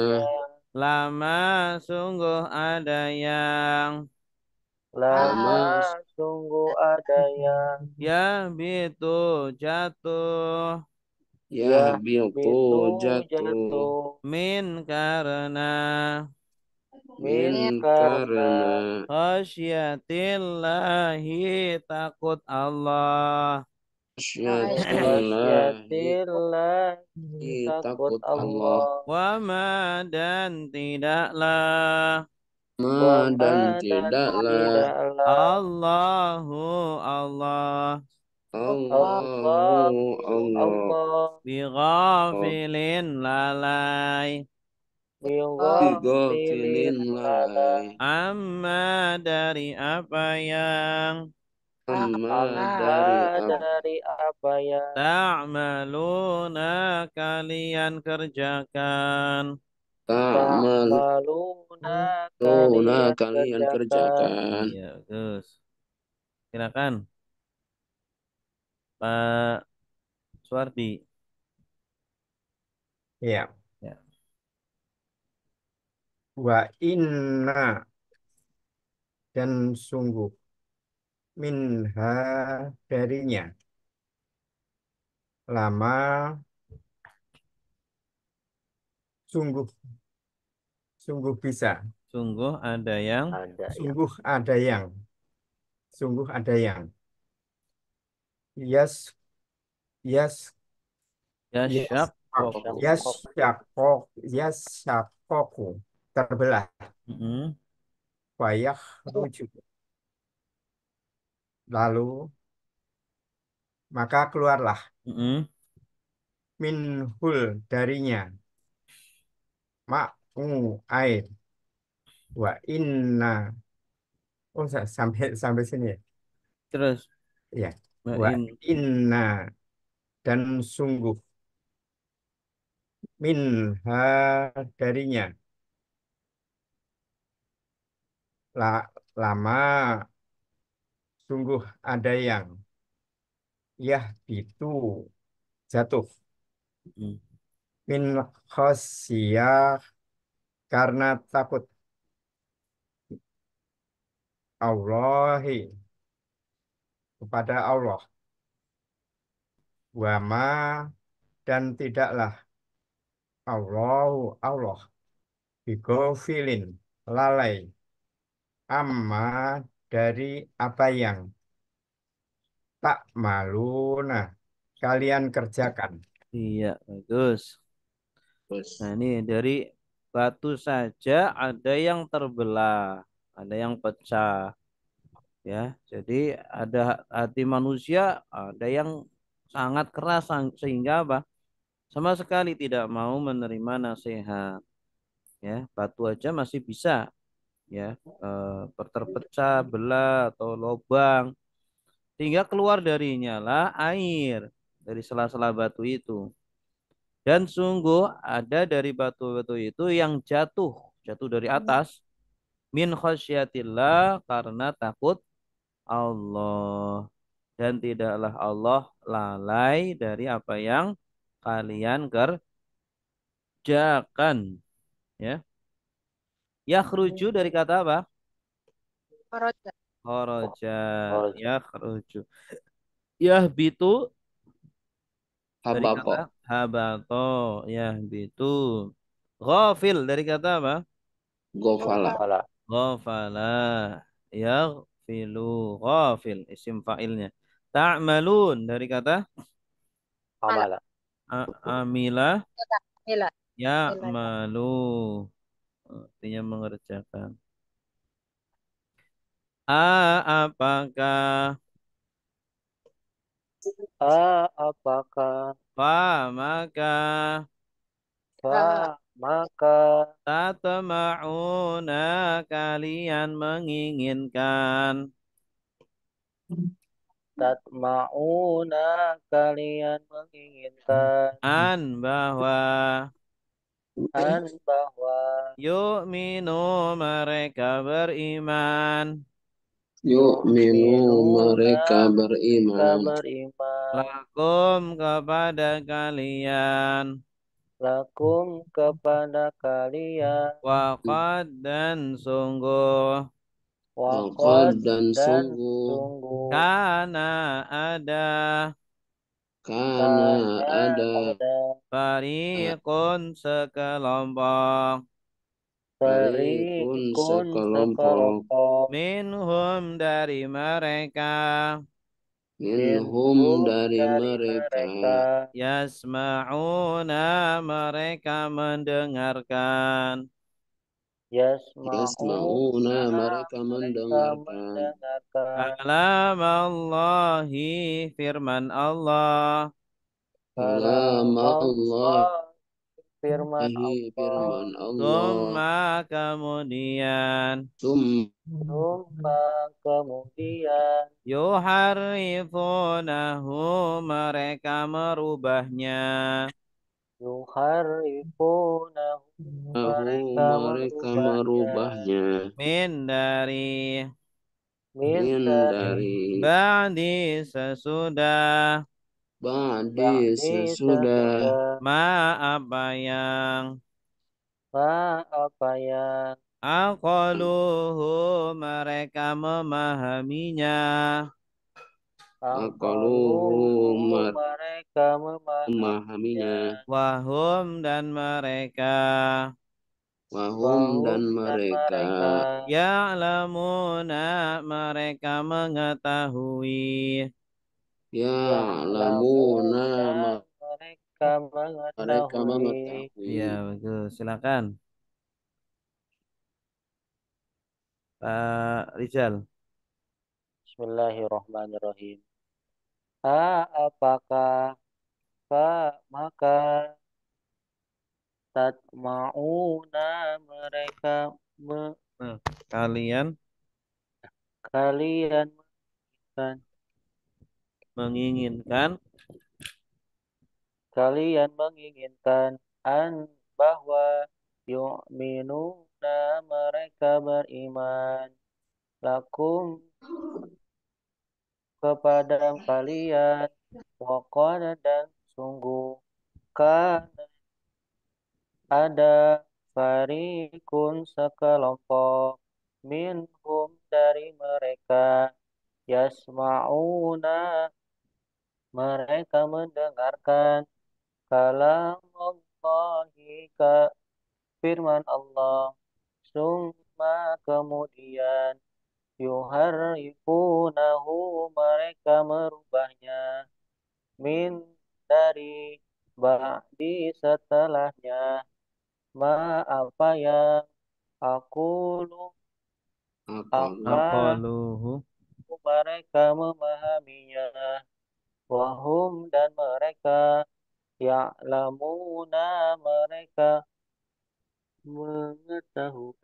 lama sungguh ada yang lama sungguh ada yang yahbitu jatuh yahbitu jatuh min karena min karena khasyatillahi takut Allah khasyatillah takut Allah wa ma dan tidaklah wa ma dan tidaklah Allahu Allah Allahu Allah bighafilin lalai bighafilin lalai amma dari apa yang amma dari apa yang ta'maluna kalian kerjakan. ta'maluna kalian kerjakan. Iya, Gus. Silakan Pak Suwardi. Ya. Ya. Wa inna dan sungguh minha darinya lama sungguh bisa Sungguh ada yang sungguh ada yang sungguh ada yang yas yas yasyaq yas syakok yas syakoku terbelah wayah rujuk lalu maka keluarlah minhul darinya ma'u air wa inna sampai sini ya. Terus Ya. Wa inna dan sungguh minha darinya lama sungguh ada yang itu jatuh min khosyah karena takut Allahi kepada Allah wama dan tidaklah Allah bigofilin lalai amma dari apa yang tak maluna kalian kerjakan. Iya, bagus. Nah, ini dari batu saja ada yang terbelah, ada yang pecah. Ya, jadi ada hati manusia, ada yang sangat keras sehingga apa? Sama sekali tidak mau menerima nasihat. Ya, batu aja masih bisa ya terpecah, belah atau lubang sehingga keluar darinya lah air dari sela-sela batu itu. Dan sungguh ada dari batu-batu itu yang jatuh dari atas min khasyatillah karena takut Allah. Dan tidaklah Allah lalai dari apa yang kalian kerjakan. Ya. Yakhruju dari kata apa? Kharaja. Kharaja. Yakhruju. Yahbitu dari kata habato. Yahbitu. Ghafil dari kata apa? Gofala Ghafala. Yaghfilu. Ghafil. Isim fa'ilnya. Ta'malun dari kata amala amila. Mila. Ya'malu. Artinya mengerjakan. Apakah apakah maka maka tatma'una kalian menginginkan tatma'una kalian menginginkan bahwa bahwa yu'minu mereka beriman mereka beriman lakum kepada kalian lakum kepada kalian waqad dan sungguh Waqad dan dan sungguh sungguh kana ada karena ada ada fariqun sekelompok farikun fariqun sekelompok sekelompok minhum dari mereka minhum minhum dari dari mereka mereka yasma'una mereka mendengarkan yasma'una yasmauna mereka mereka mendengarkan mendengarkan kalam Allahi firman Allah kalam kalam Allah Allah firman firman Allah Allah summa kemudian sum summa kemudian yuharrifunahu mereka merubahnya yuharrifunahu mereka mereka merubahnya merubahnya min dari min min dari dari ba'di sesudah ba'di ba'di sesudah sesudah ma apa yang ma apa yang aqaluhu mereka memahaminya aqaluhu aqaluhu mereka memahaminya memahaminya wahum dan mereka wahum dan wahum dan mereka mereka ya'lamuna mereka mengetahui ya'lamuna ya'lamuna mereka mereka mengetahui. mengetahui. ya betul silakan Pak Rizal Bismillahirrahmanirrahim. Apakah maka tatma'una mereka Nah, kalian kalian menginginkan menginginkan an bahwa yu'minuna mereka beriman lakum kepada kalian waqad dan sungguh kan ada farikun sekelompok minhum dari mereka yasma'una mereka mendengarkan kalam Allahi firman Allah summa kemudian yuharrifunahu mereka merubahnya min dari ba'di setelahnya ma apa yang aku Aqalu apa aqaluhu mereka memahaminya wahum dan mereka ya'lamuna mereka mengetahui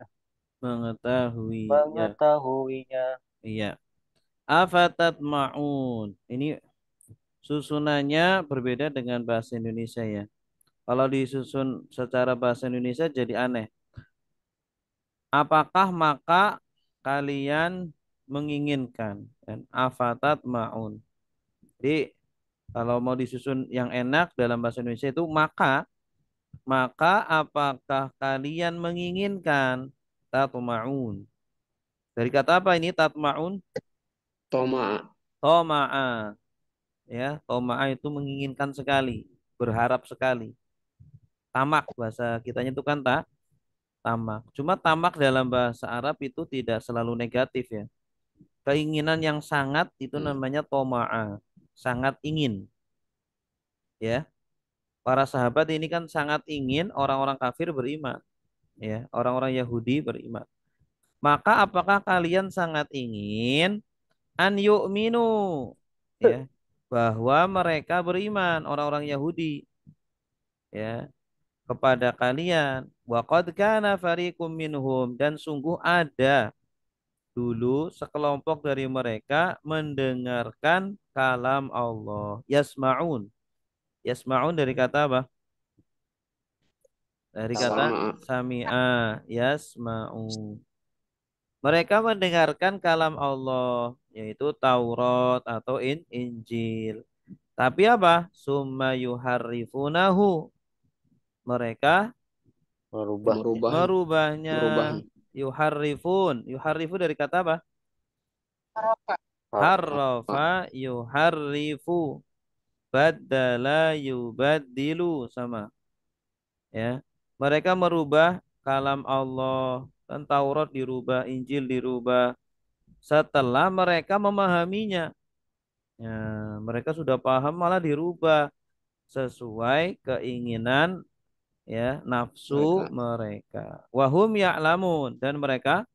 ya mengetahuinya. iya afatat ma'un ini susunannya berbeda dengan bahasa Indonesia ya kalau disusun secara bahasa Indonesia jadi aneh apakah maka kalian menginginkan dan afatat ma'un jadi kalau mau disusun yang enak dalam bahasa Indonesia itu maka apakah kalian menginginkan tatma'un dari kata apa ini tatma'un toma toma'a ya toma'a itu menginginkan sekali berharap sekali tamak bahasa kitanya itu kan tamak cuma tamak dalam bahasa Arab itu tidak selalu negatif ya keinginan yang sangat itu namanya toma'a sangat ingin ya para sahabat ini kan sangat ingin orang-orang kafir beriman ya orang-orang Yahudi beriman maka apakah kalian sangat ingin an yu'minu ya bahwa mereka beriman orang-orang Yahudi ya kepada kalian wa qad kana fariqum minhum dan sungguh ada dulu sekelompok dari mereka mendengarkan kalam Allah yasma'un dari kata apa dari kata sama sami'a yasma'u mereka mendengarkan kalam Allah yaitu Taurat atau Injil tapi apa summa yuharrifunahu mereka Merubahnya. merubah merubahnya merubahnya Yuharrifun. Yuharrifu dari kata apa? Haroka. Harrafa yuharrifu. Baddala yubaddilu sama ya. Mereka merubah kalam Allah. Dan Taurat dirubah, Injil dirubah setelah mereka memahaminya. Ya, mereka sudah paham malah dirubah sesuai keinginan ya nafsu Mereka mereka. Wahum ya'lamun dan mereka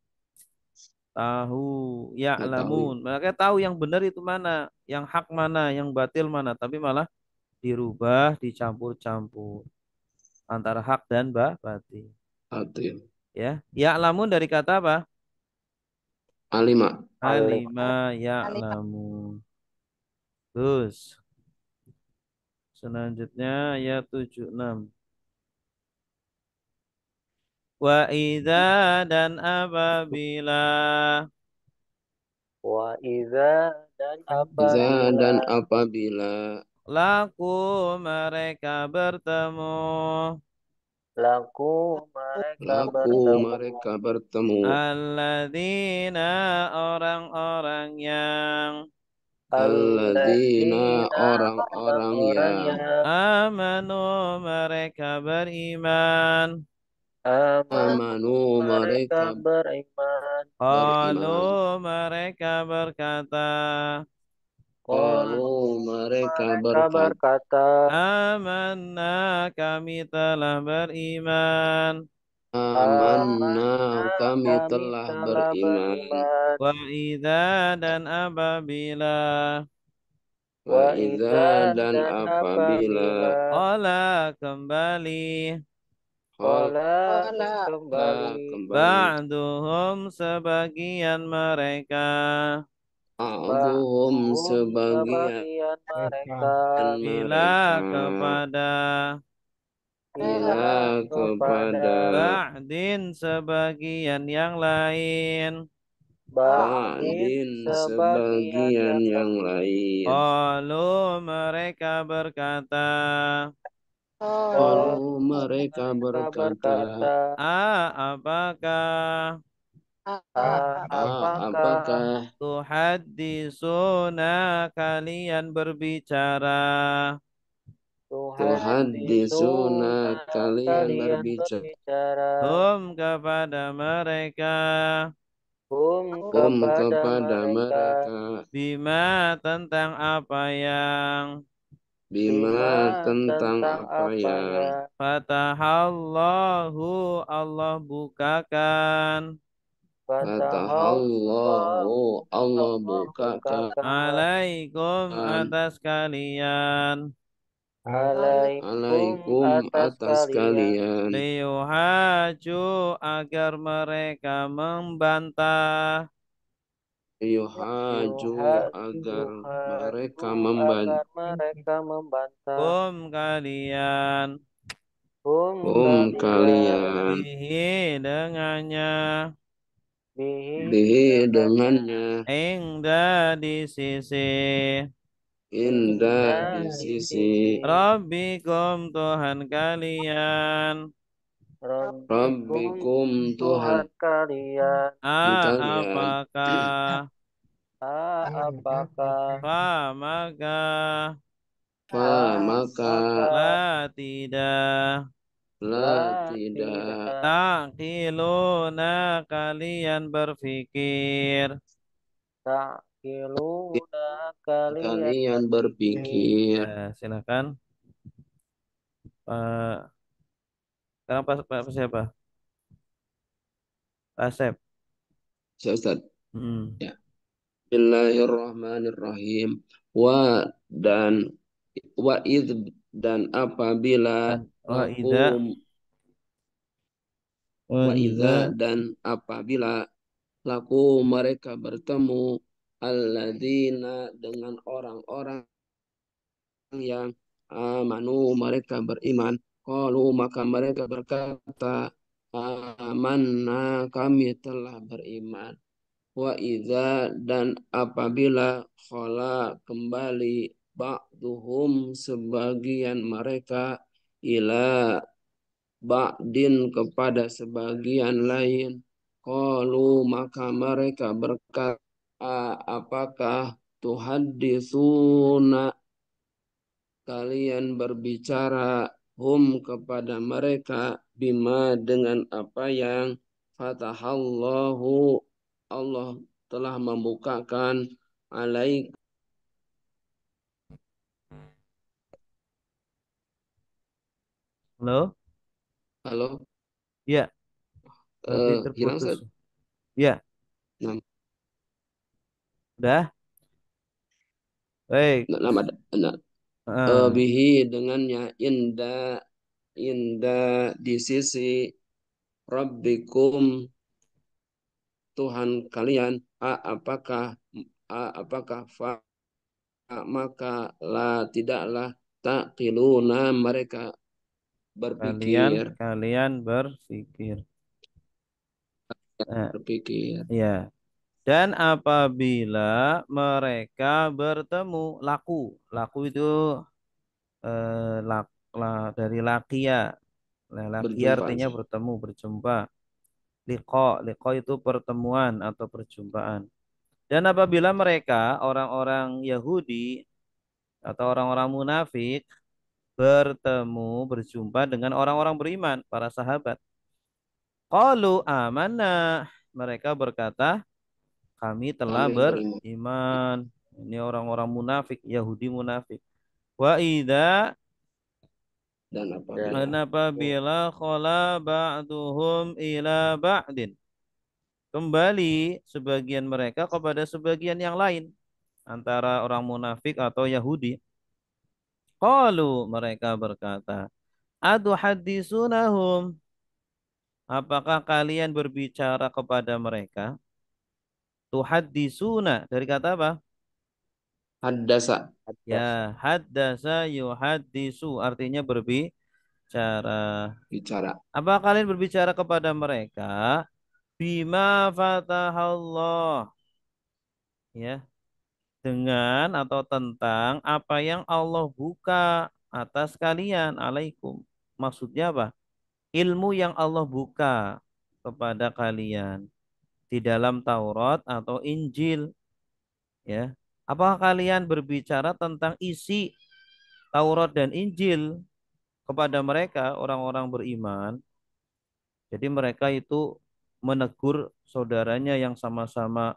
tahu mengetahui. ya'lamun. Mereka tahu yang benar itu mana, yang hak mana, yang batil mana, tapi malah dirubah, dicampur-campur antara hak dan batil. Batil. Ya, ya'lamun dari kata apa? Alima. Alim. Alima Alim. ya'lamun. Terus selanjutnya ayat 76. Wa idza dan apabila Wa idza dan Iza apabila dan apabila laku mereka bertemu laku mereka laku bertemu mereka bertemu. alladzina orang-orang yang Alladzina alladzina orang-orang orang-orang yang yang amanu mereka beriman amanu amanu mereka mereka beriman qalu beriman. mereka berkata Qalu qalu mereka mereka berkata, berkata amanna kami telah beriman amanna amanna kami kami telah telah beriman. beriman wa idza dan apabila wa Wa idza idza dan dan apabila apabila qala kembali qala Ola. kembali kembali ba'duhum sebagian mereka ba'duhum ba'duhum sebagian sebagian mereka mereka ila mereka kepada ila ila kepada kepada ba'din sebagian yang lain ba'din ba'din sebagian sebagian yang yang lain lain. qalu mereka berkata Qalu Oh. qalu mereka mereka berkata, berkata apakah apakah apakah tuhaddisuna kalian berbicara Tuhan Tuhan di disuna sunnah kalian kalian berbicara berbicara kepada mereka kepada kepada mereka mereka bima tentang apa yang bima bima tentang tentang apa apa yang ya fatahallahu Allah bukakan fatahallahu fatahallahu Allah Allah bukakan bukakan alaikum atas kalian alaikum alaikum atas atas kalian kalian liyuhaju agar mereka membantah yuhaju agar mereka yuhaju agar mereka membantah kalian kalian kalian bihi dengannya bihi bihi dengannya dengannya ingda di sisi indah indah di di sisi sisi Rabbikum Tuhan kalian Rabbikum Rabbikum Tuhan Tuhan kalian kalian apakah apakah maka fa maka maka la tidak la lah tidak tidak takiluna kalian berpikir tak kiluna kalian kalian berpikir berpikir. silakan Pak sekarang Pak siapa Asep. Ya, Ustaz. Hmm. Ya. Bismillahirrahmanirrahim. Dan wa id dan apabila Wa ida lakum wa wa ida idza dan apabila laku mereka bertemu alladzina dengan orang-orang yang amanu mereka beriman qalu maka mereka berkata amanna kami telah beriman wa idza dan apabila khala kembali ba'duhum sebagian mereka ila ba'din kepada sebagian lain Qalu maka mereka berkata, apakah tuhadisuna kalian berbicara hum kepada mereka bima dengan apa yang fatahallahu Allah telah membukakan alaik. Halo? Halo, Ya, tadi hilang terputus. set. Ya, Nama, udah. Baik. nama, Ah, bihi dengannya indah di sisi Rabbikum Tuhan kalian, apakah maka tidaklah taqiluna mereka kalian berpikir. kalian berpikir. Eh, Berpikir. ya. Dan apabila mereka bertemu, laku itu dari lakia. Nah, lakia Berjumpa. artinya bertemu, berjumpa. Liqa itu pertemuan atau perjumpaan. Dan apabila mereka orang-orang Yahudi atau orang-orang munafik bertemu, berjumpa dengan orang-orang beriman, para sahabat. Qalu amanna. Mereka berkata, kami telah Kami beriman. beriman. Ini orang-orang munafik, Yahudi munafik. Wa idza Dan dan apabila apabila khala ba'duhum ila ba'din. Kembali sebagian mereka kepada sebagian yang lain. Antara orang munafik atau Yahudi. Qalu mereka berkata, adu hadisunahum. Apakah kalian berbicara kepada mereka? Tuhadisuna dari kata apa? haddasa Hadas. Ya, haddasa yuhaddisu artinya berbicara. bicara. Apa kalian berbicara kepada mereka? Bima fatahallah. Ya, dengan atau tentang apa yang Allah buka atas kalian alaikum. Maksudnya apa? Ilmu yang Allah buka kepada kalian di dalam Taurat atau Injil, ya. Apakah kalian berbicara tentang isi Taurat dan Injil kepada mereka orang-orang beriman? Jadi mereka itu menegur saudaranya yang sama-sama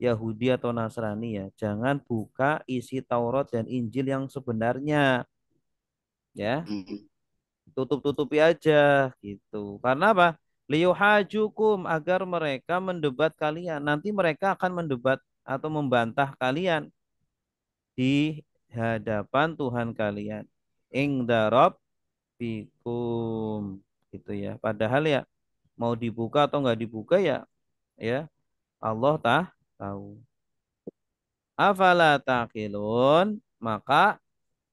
Yahudi atau Nasrani ya, jangan buka isi Taurat dan Injil yang sebenarnya, ya. Hmm. Tutup-tutupi aja gitu. Karena apa? Liyuhajukum agar mereka mendebat kalian. Nanti mereka akan mendebat atau membantah kalian di hadapan Tuhan kalian. Ingda rabbikum gitu ya. Padahal ya mau dibuka atau nggak dibuka ya ya Allah tahu. Afala taqilun maka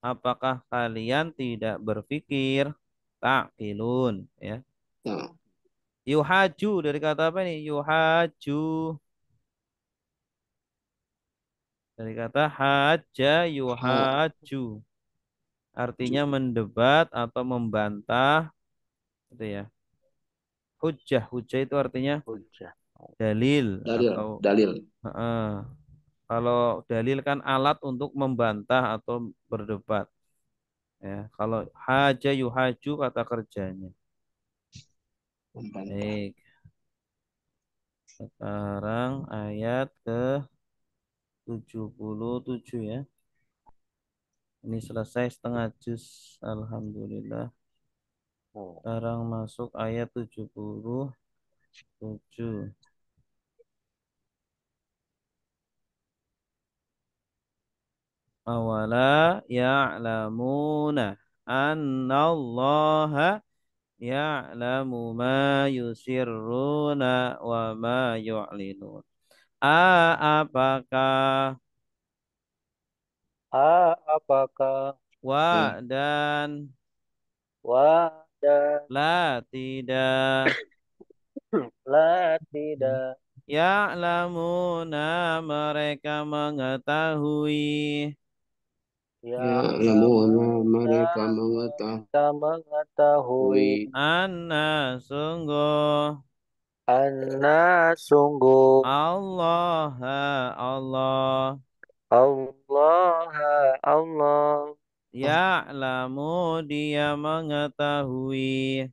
apakah kalian tidak berpikir taqilun ya. Nah, Yuhaju dari kata apa nih? Yuhaju dari kata haja ha, yuhaju artinya mendebat atau membantah gitu ya. Hujah itu artinya Hujah. dalil dalil, atau dalil. heeh. Kalau dalil kan alat untuk membantah atau berdebat ya. Kalau haja yuhaju kata kerjanya. Membantah. Baik, sekarang ayat ke 77 ya. Ini selesai setengah juz. Alhamdulillah. Oh. Sekarang masuk ayat 77. Awala ya'lamuna annallaha ya'lamu ma yusirruna wa ma yu'linun. Apakah Apakah Ya, wa dan wadah la tidak lah tidak ya'lamuna mereka mengetahui ya lamuna ya'lamuna mereka mengetahui mereka mengetahui anna sungguh Anna sungguh. Allah, Allah. Allah, Allah. Ya'lamu dia mengetahui.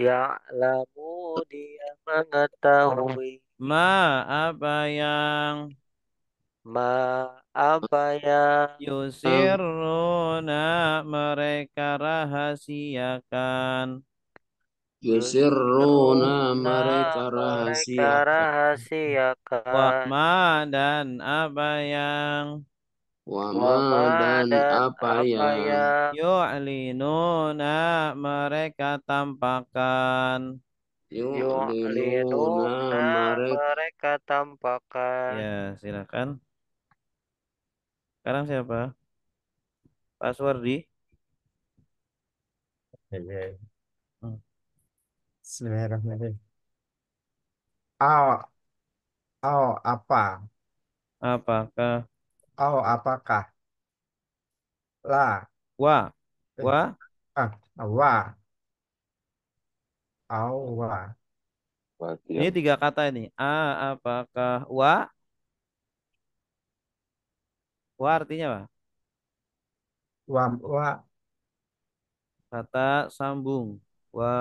Ya'lamu dia mengetahui. Ma apa yang Ma apa yang yusirruna mereka rahasiakan. Yusirruna yusirruna mereka mereka rahasiakan. Wa rahasiakan. ma dan apa yang Wama Wama dan dan apa apa yang yang yu'linuna mereka tampakkan. yu'linuna yu'linuna mereka. mereka tampakkan. Ya, silakan. Sekarang siapa? Pak Suwardi. Oke. Hmm. Bismillahirrahmanirrahim. Au, au apa? Apakah Au apakah? La, wa eh, wa ah, wa, au wa, ini tiga kata ini. Apakah wa artinya apa? wa, Kata sambung. Wa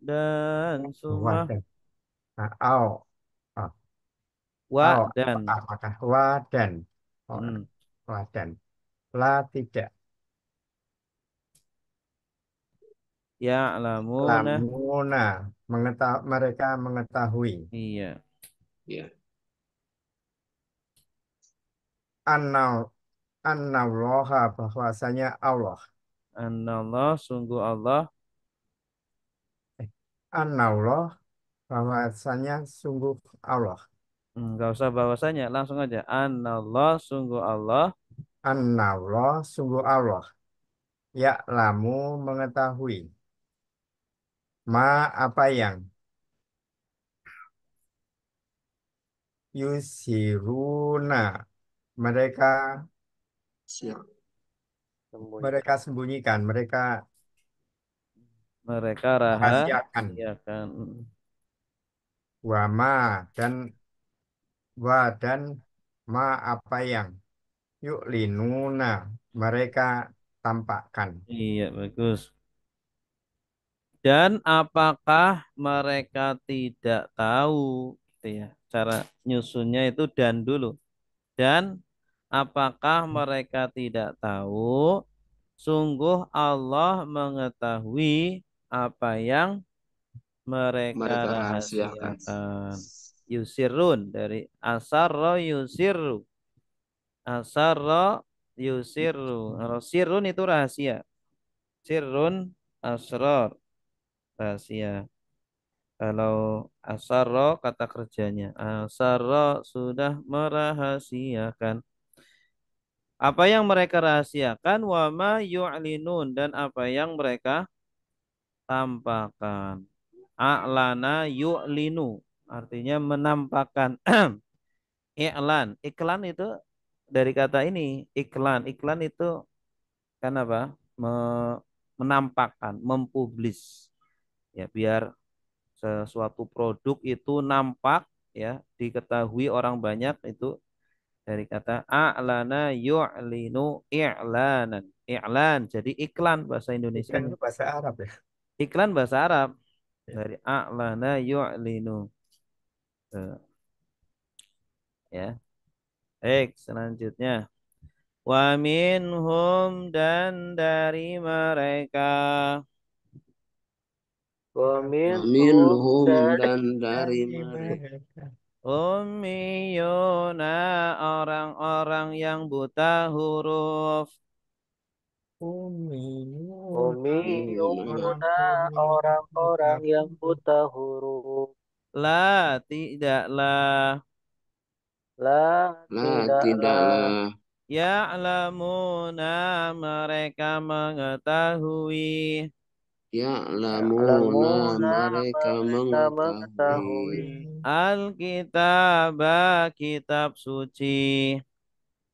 dan wa summa dan. Nah, au, ah, wa au dan. apakah? Wa dan. Oh, Hmm. wa dan. La tidak. Ya'lamuna. Lamuna mereka mengetahui. Iya. Ya. Annal Annallaha bahwasanya Allah. Anallah sungguh Allah. Annallah bahwasanya sungguh Allah. Enggak usah bahwasanya, langsung aja. Anallah sungguh Allah. Annallah sungguh Allah. Ya'lamu mengetahui. Ma apa yang yusiruna mereka Siap. Sembunyikan. sembunyikan, mereka Mereka rahasiakan. rahasiakan. Wama dan dan ma apa yang yu'linuna mereka tampakkan. Iya, bagus. Dan apakah mereka tidak tahu, gitu ya. Cara nyusunnya itu dan dulu. Dan apakah mereka tidak tahu, sungguh Allah mengetahui apa yang mereka Mereka rahasiakan. rahasiakan. Yusirun dari asarro yusiru. Asarro yusiru. Kalau sirun itu rahasia. Sirun asror rahasia. Kalau asarro kata kerjanya. Asarro sudah merahasiakan. Apa yang mereka rahasiakan wa ma yu'linun dan apa yang mereka tampakkan. A'lana yu'linu artinya menampakkan. Iklan. Iklan itu dari kata ini, iklan. Iklan itu kan apa? Menampakkan, mempublis. Ya, biar sesuatu produk itu nampak ya, diketahui orang banyak itu dari kata a'lana yu'linu i'lanan. I'lan jadi iklan bahasa Iklan Indonesianya. itu bahasa Arab ya. Iklan bahasa Arab Ya. dari a'lana yu'linu. Tuh, ya. Baik, selanjutnya. Wa minhum dan dari mereka Wa minhum Minhum dan dan dari Dari mereka. mereka. ummiyuna orang-orang yang buta huruf. Orang umiyuna umi buta orang-orang yang huruf. buta huruf. La tidaklah La Lah tidaklah tidaklah ya'lamuna mereka mengetahui ya'lamuna ya'lamuna mereka mereka mengetahui mengetahui Alkitab kitab suci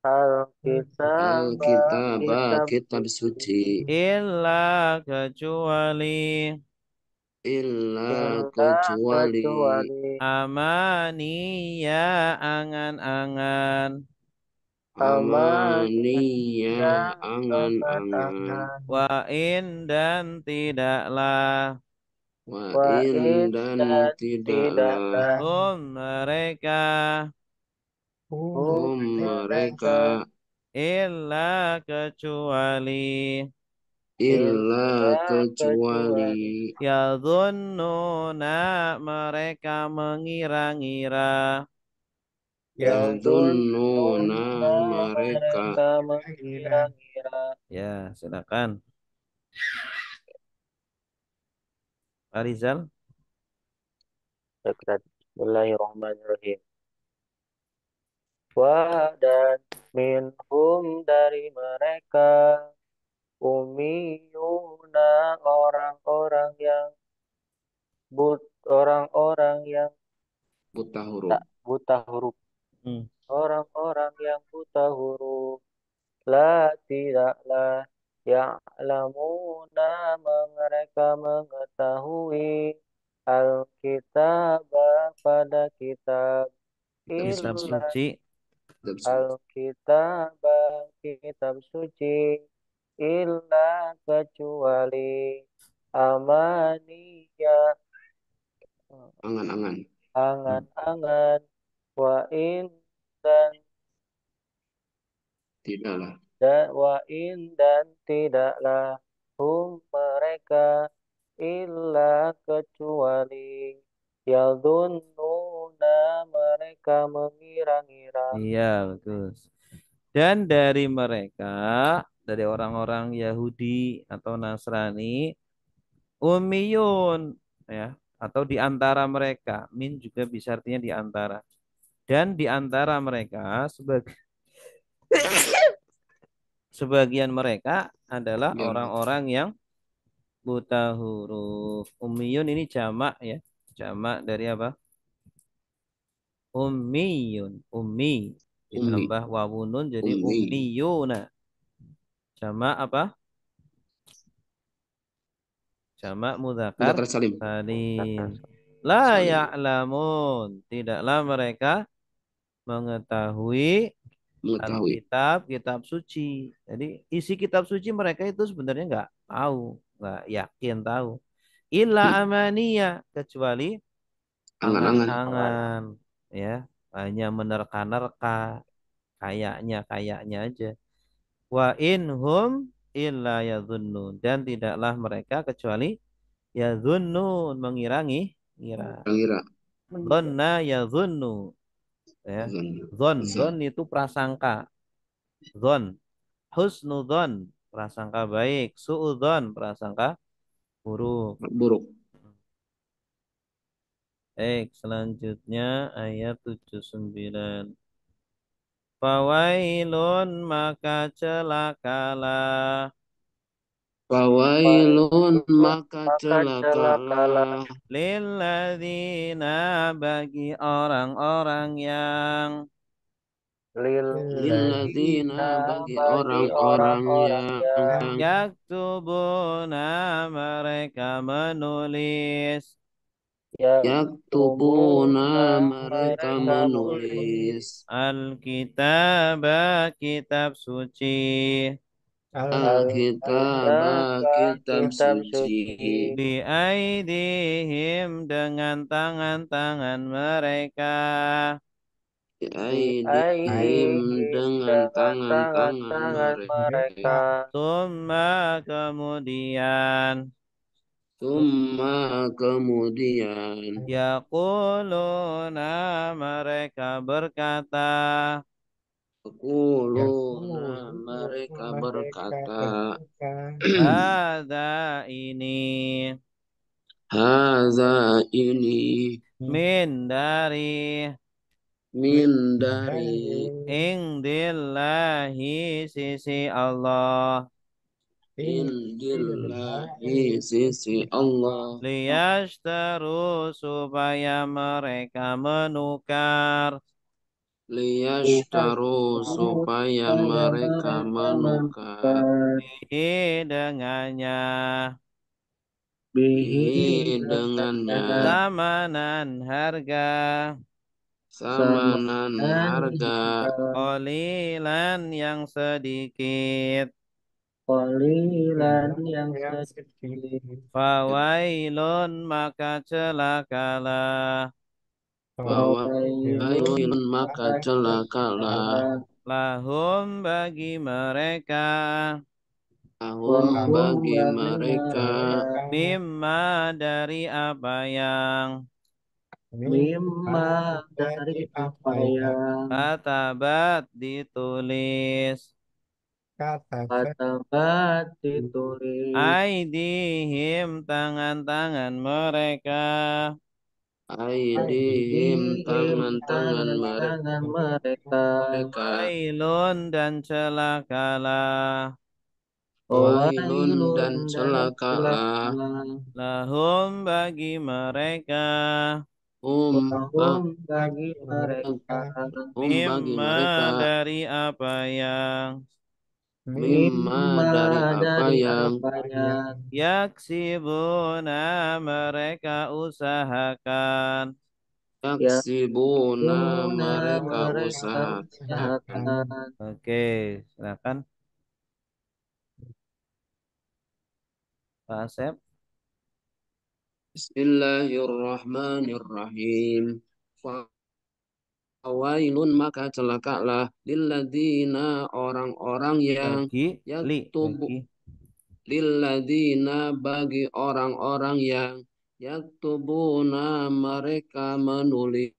Alkitab Alkitab kitab kitab suci suci illa kecuali illa illa kecuali kecuali amaniya angan-angan amaniya amaniya angan-angan angan-angan wa in dan tidaklah wa wa in in dan dan tidaklah tidaklah mereka hum mereka mereka illa kecuali illa illa kecuali kecuali yadhunnuna mereka mengira-ngira yadhunnuna yadunnuna mereka mereka mengira-ngira. ya silakan Pak Rizal. Bismillahirrahmanirrahim. Wa dan minhum dari mereka ummiyuna orang-orang yang buta huruf tak buta huruf, Hmm. orang-orang yang buta huruf. La tidaklah ya'lamuna mereka mengetahui Alkitab pada kitab Kitab illa suci Alkitab kitab suci illa kecuali amaniya angan-angan angan-angan wa in dan tidaklah dan tidaklah hum mereka illa kecuali yadhunnuna mereka mengira-ngira. iya bagus dan dari mereka dari orang-orang Yahudi atau Nasrani ummiyun ya atau di antara mereka min juga bisa artinya di antara dan di antara mereka sebagian mereka adalah yang orang-orang yang buta huruf. Ummiyun ini jamak ya. Jamak dari apa? Ummiyun. Ummi ummi ditambah wawunun jadi ummi ummiyuna. Jamak apa? Jamak mudzakkar mudzakkar salim salim. La salim ya'lamun. Tidaklah mereka mengetahui mengetahui Alkitab, kitab suci. Jadi isi kitab suci mereka itu sebenarnya nggak tahu, nggak yakin tahu. Illa amaniya kecuali angan-angan angan-angan, ya hanya menerka-nerka, kayaknya aja. Wa inhum illa yadhunnun dan tidaklah mereka kecuali yadhunnun mengirangi, ngira. kira Dhanna yadhunnu, ya. Dhon itu prasangka. Dhon husnudzon prasangka baik, suudzon prasangka buruk. buruk Baik, selanjutnya ayat 79. Fawailun maka celakalah fawailun maka Maka celakalah celakalah lilladzina bagi orang-orang yang lilladzina lilladzina bagi bagi orang-orang orang-orang yang yang yaktubuna mereka menulis yaktubuna yaktubuna mereka mereka menulis menulis Alkitab kitab suci Alkitab Alkitab kitab kitab suci suci biaidihim dengan tangan-tangan mereka aidihim biaidihim dengan dengan tangan-tangan tangan-tangan mereka mereka Tumma kemudian Summa kemudian yaquluna mereka berkata Yaquluna mereka berkata ada ini Haza ini min dari min dari indillahi sisi Allah indillahi sisi Allah liyashtaru supaya mereka menukar liyashtaru supaya mereka menukar dengannya bihi Bihi dengannya dengannya. Samanan harga. Samanan samanan harga. Qalilan yang sedikit. qalilan yang yang sedikit. sedikit. Fawailun maka celakalah. Fawailun Fawailun maka maka celakalah. celakalah Lahum bagi mereka. Lahum lahum bagi bagi mereka. mereka Mimma dari apa yang mimma dari apa yang katabat ditulis. kata katabat ditulis Aidihim tangan-tangan mereka. Aidihim aidihim tangan-tangan tangan-tangan mereka mereka. Wailun dan celakalah. Wailun wailun dan dan celakalah. celakalah Lahum bagi mereka. lahum Bagi bagi mereka mereka bagi Mimma mereka. dari apa yang Mimma mimma dari apa dari yang apa yang yaksibuna mereka usahakan. yang yaksibuna guna mereka mereka usahakan. usahakan. Oke, silakan Pak Asep. Bismillahirrahmanirrahim. Fawailun maka celakalah lilladzina orang-orang yang yaktubu Bagi lilladzina bagi orang-orang yang yaktubuna mereka menulis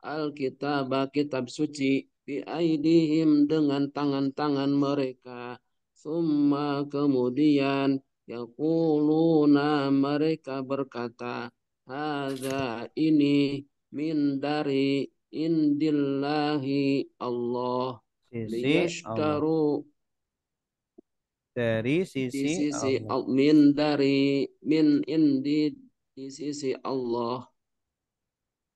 Alkitab kitab suci bi aidihim dengan tangan-tangan mereka. Summa kemudian yaquluna mereka berkata, hadza ini min dari indillahi Allah sisi Allah. liyashtaru Dari di sisi sisi Allah. min dari min indi di sisi Allah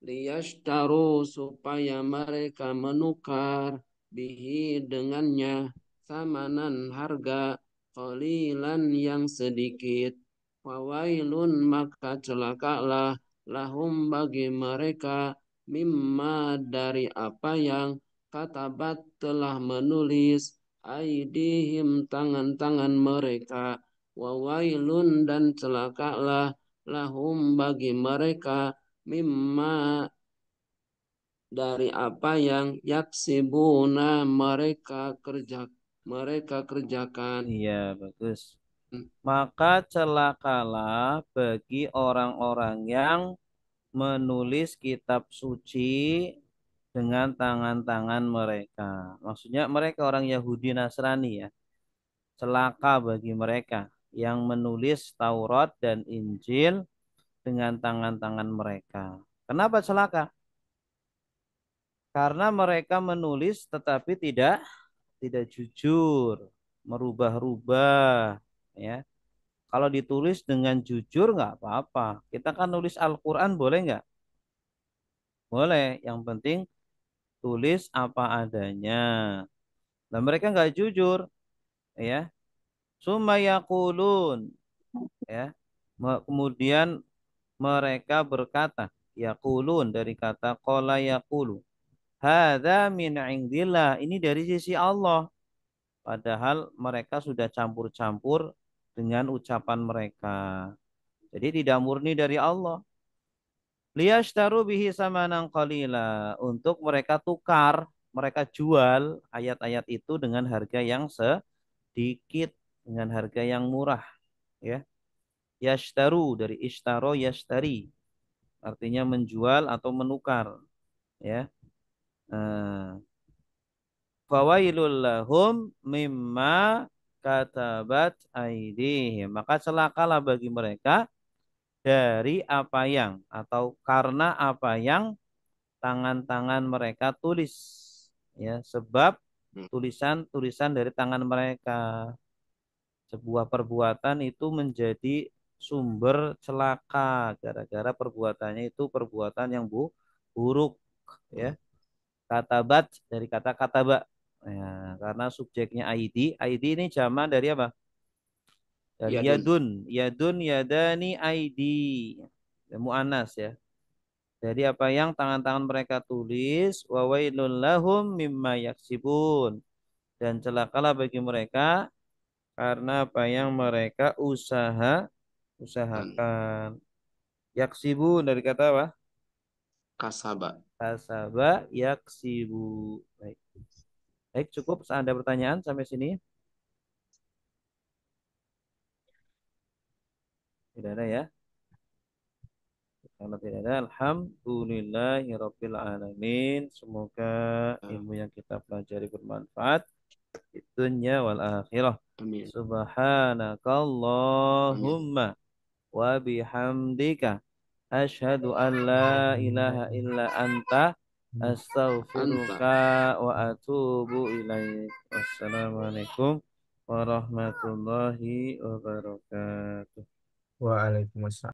liyashtaru supaya mereka menukar bihi dengannya samanan harga qalilan yang sedikit. Fawailun maka celakalah lahum bagi mereka mimma dari apa yang katabat telah menulis aidihim tangan-tangan mereka. Wawailun dan celakalah lahum bagi mereka mimma dari apa yang yaksibuna mereka kerjakan. Iya, bagus. Maka celakalah bagi orang-orang yang menulis kitab suci dengan tangan-tangan mereka. Maksudnya mereka orang Yahudi Nasrani ya. Celaka bagi mereka yang menulis Taurat dan Injil dengan tangan-tangan mereka. Kenapa celaka? Karena mereka menulis tetapi tidak jujur, merubah-rubah, ya. Kalau ditulis dengan jujur nggak apa-apa. Kita kan nulis Al-Quran boleh nggak? Boleh. Yang penting tulis apa adanya. Dan mereka nggak jujur, ya. Sumayakulun, ya. Kemudian mereka berkata, yakulun dari kata qala yakulu. Hadza min indillah. Ini dari sisi Allah. Padahal mereka sudah campur-campur dengan ucapan mereka. Jadi tidak murni dari Allah. Liyashtaru bihi samanan qalila. Untuk mereka tukar, mereka jual ayat-ayat itu dengan harga yang sedikit, dengan harga yang murah, ya. Yashtaru dari ishtaro yashtari, artinya menjual atau menukar, ya. Nah, fawailul lahum mimma katabat aidihim. Maka celakalah bagi mereka dari apa yang atau karena apa yang tangan-tangan mereka tulis, ya, sebab tulisan-tulisan dari tangan mereka, sebuah perbuatan itu menjadi sumber celaka gara-gara perbuatannya itu perbuatan yang buruk, ya. Katabat dari kata kataba, ya, karena subjeknya ID ini jama dari apa? Dari Yadun. yadun, yadani, aidi. Mu'annas ya. Jadi apa yang tangan-tangan mereka tulis, wa wailul lahum mimma yaksibun. Dan celakalah bagi mereka karena apa yang mereka usahakan. Yaksibu dari kata apa? Kasaba. Kasaba yaksibu. Baik. Baik, cukup. Ada pertanyaan sampai sini? Tidak ada ya? Kalau tidak ada, alhamdulillahirabbil alamin. Semoga ilmu yang kita pelajari bermanfaat di dunia wal akhirah. Amin. Subhanakallahumma wa bihamdika asyhadu an la ilaha illa anta astaghfiruka wa atubu ilaik. Wassalamualaikum warahmatullahi wabarakatuh. Waalaikumsalam.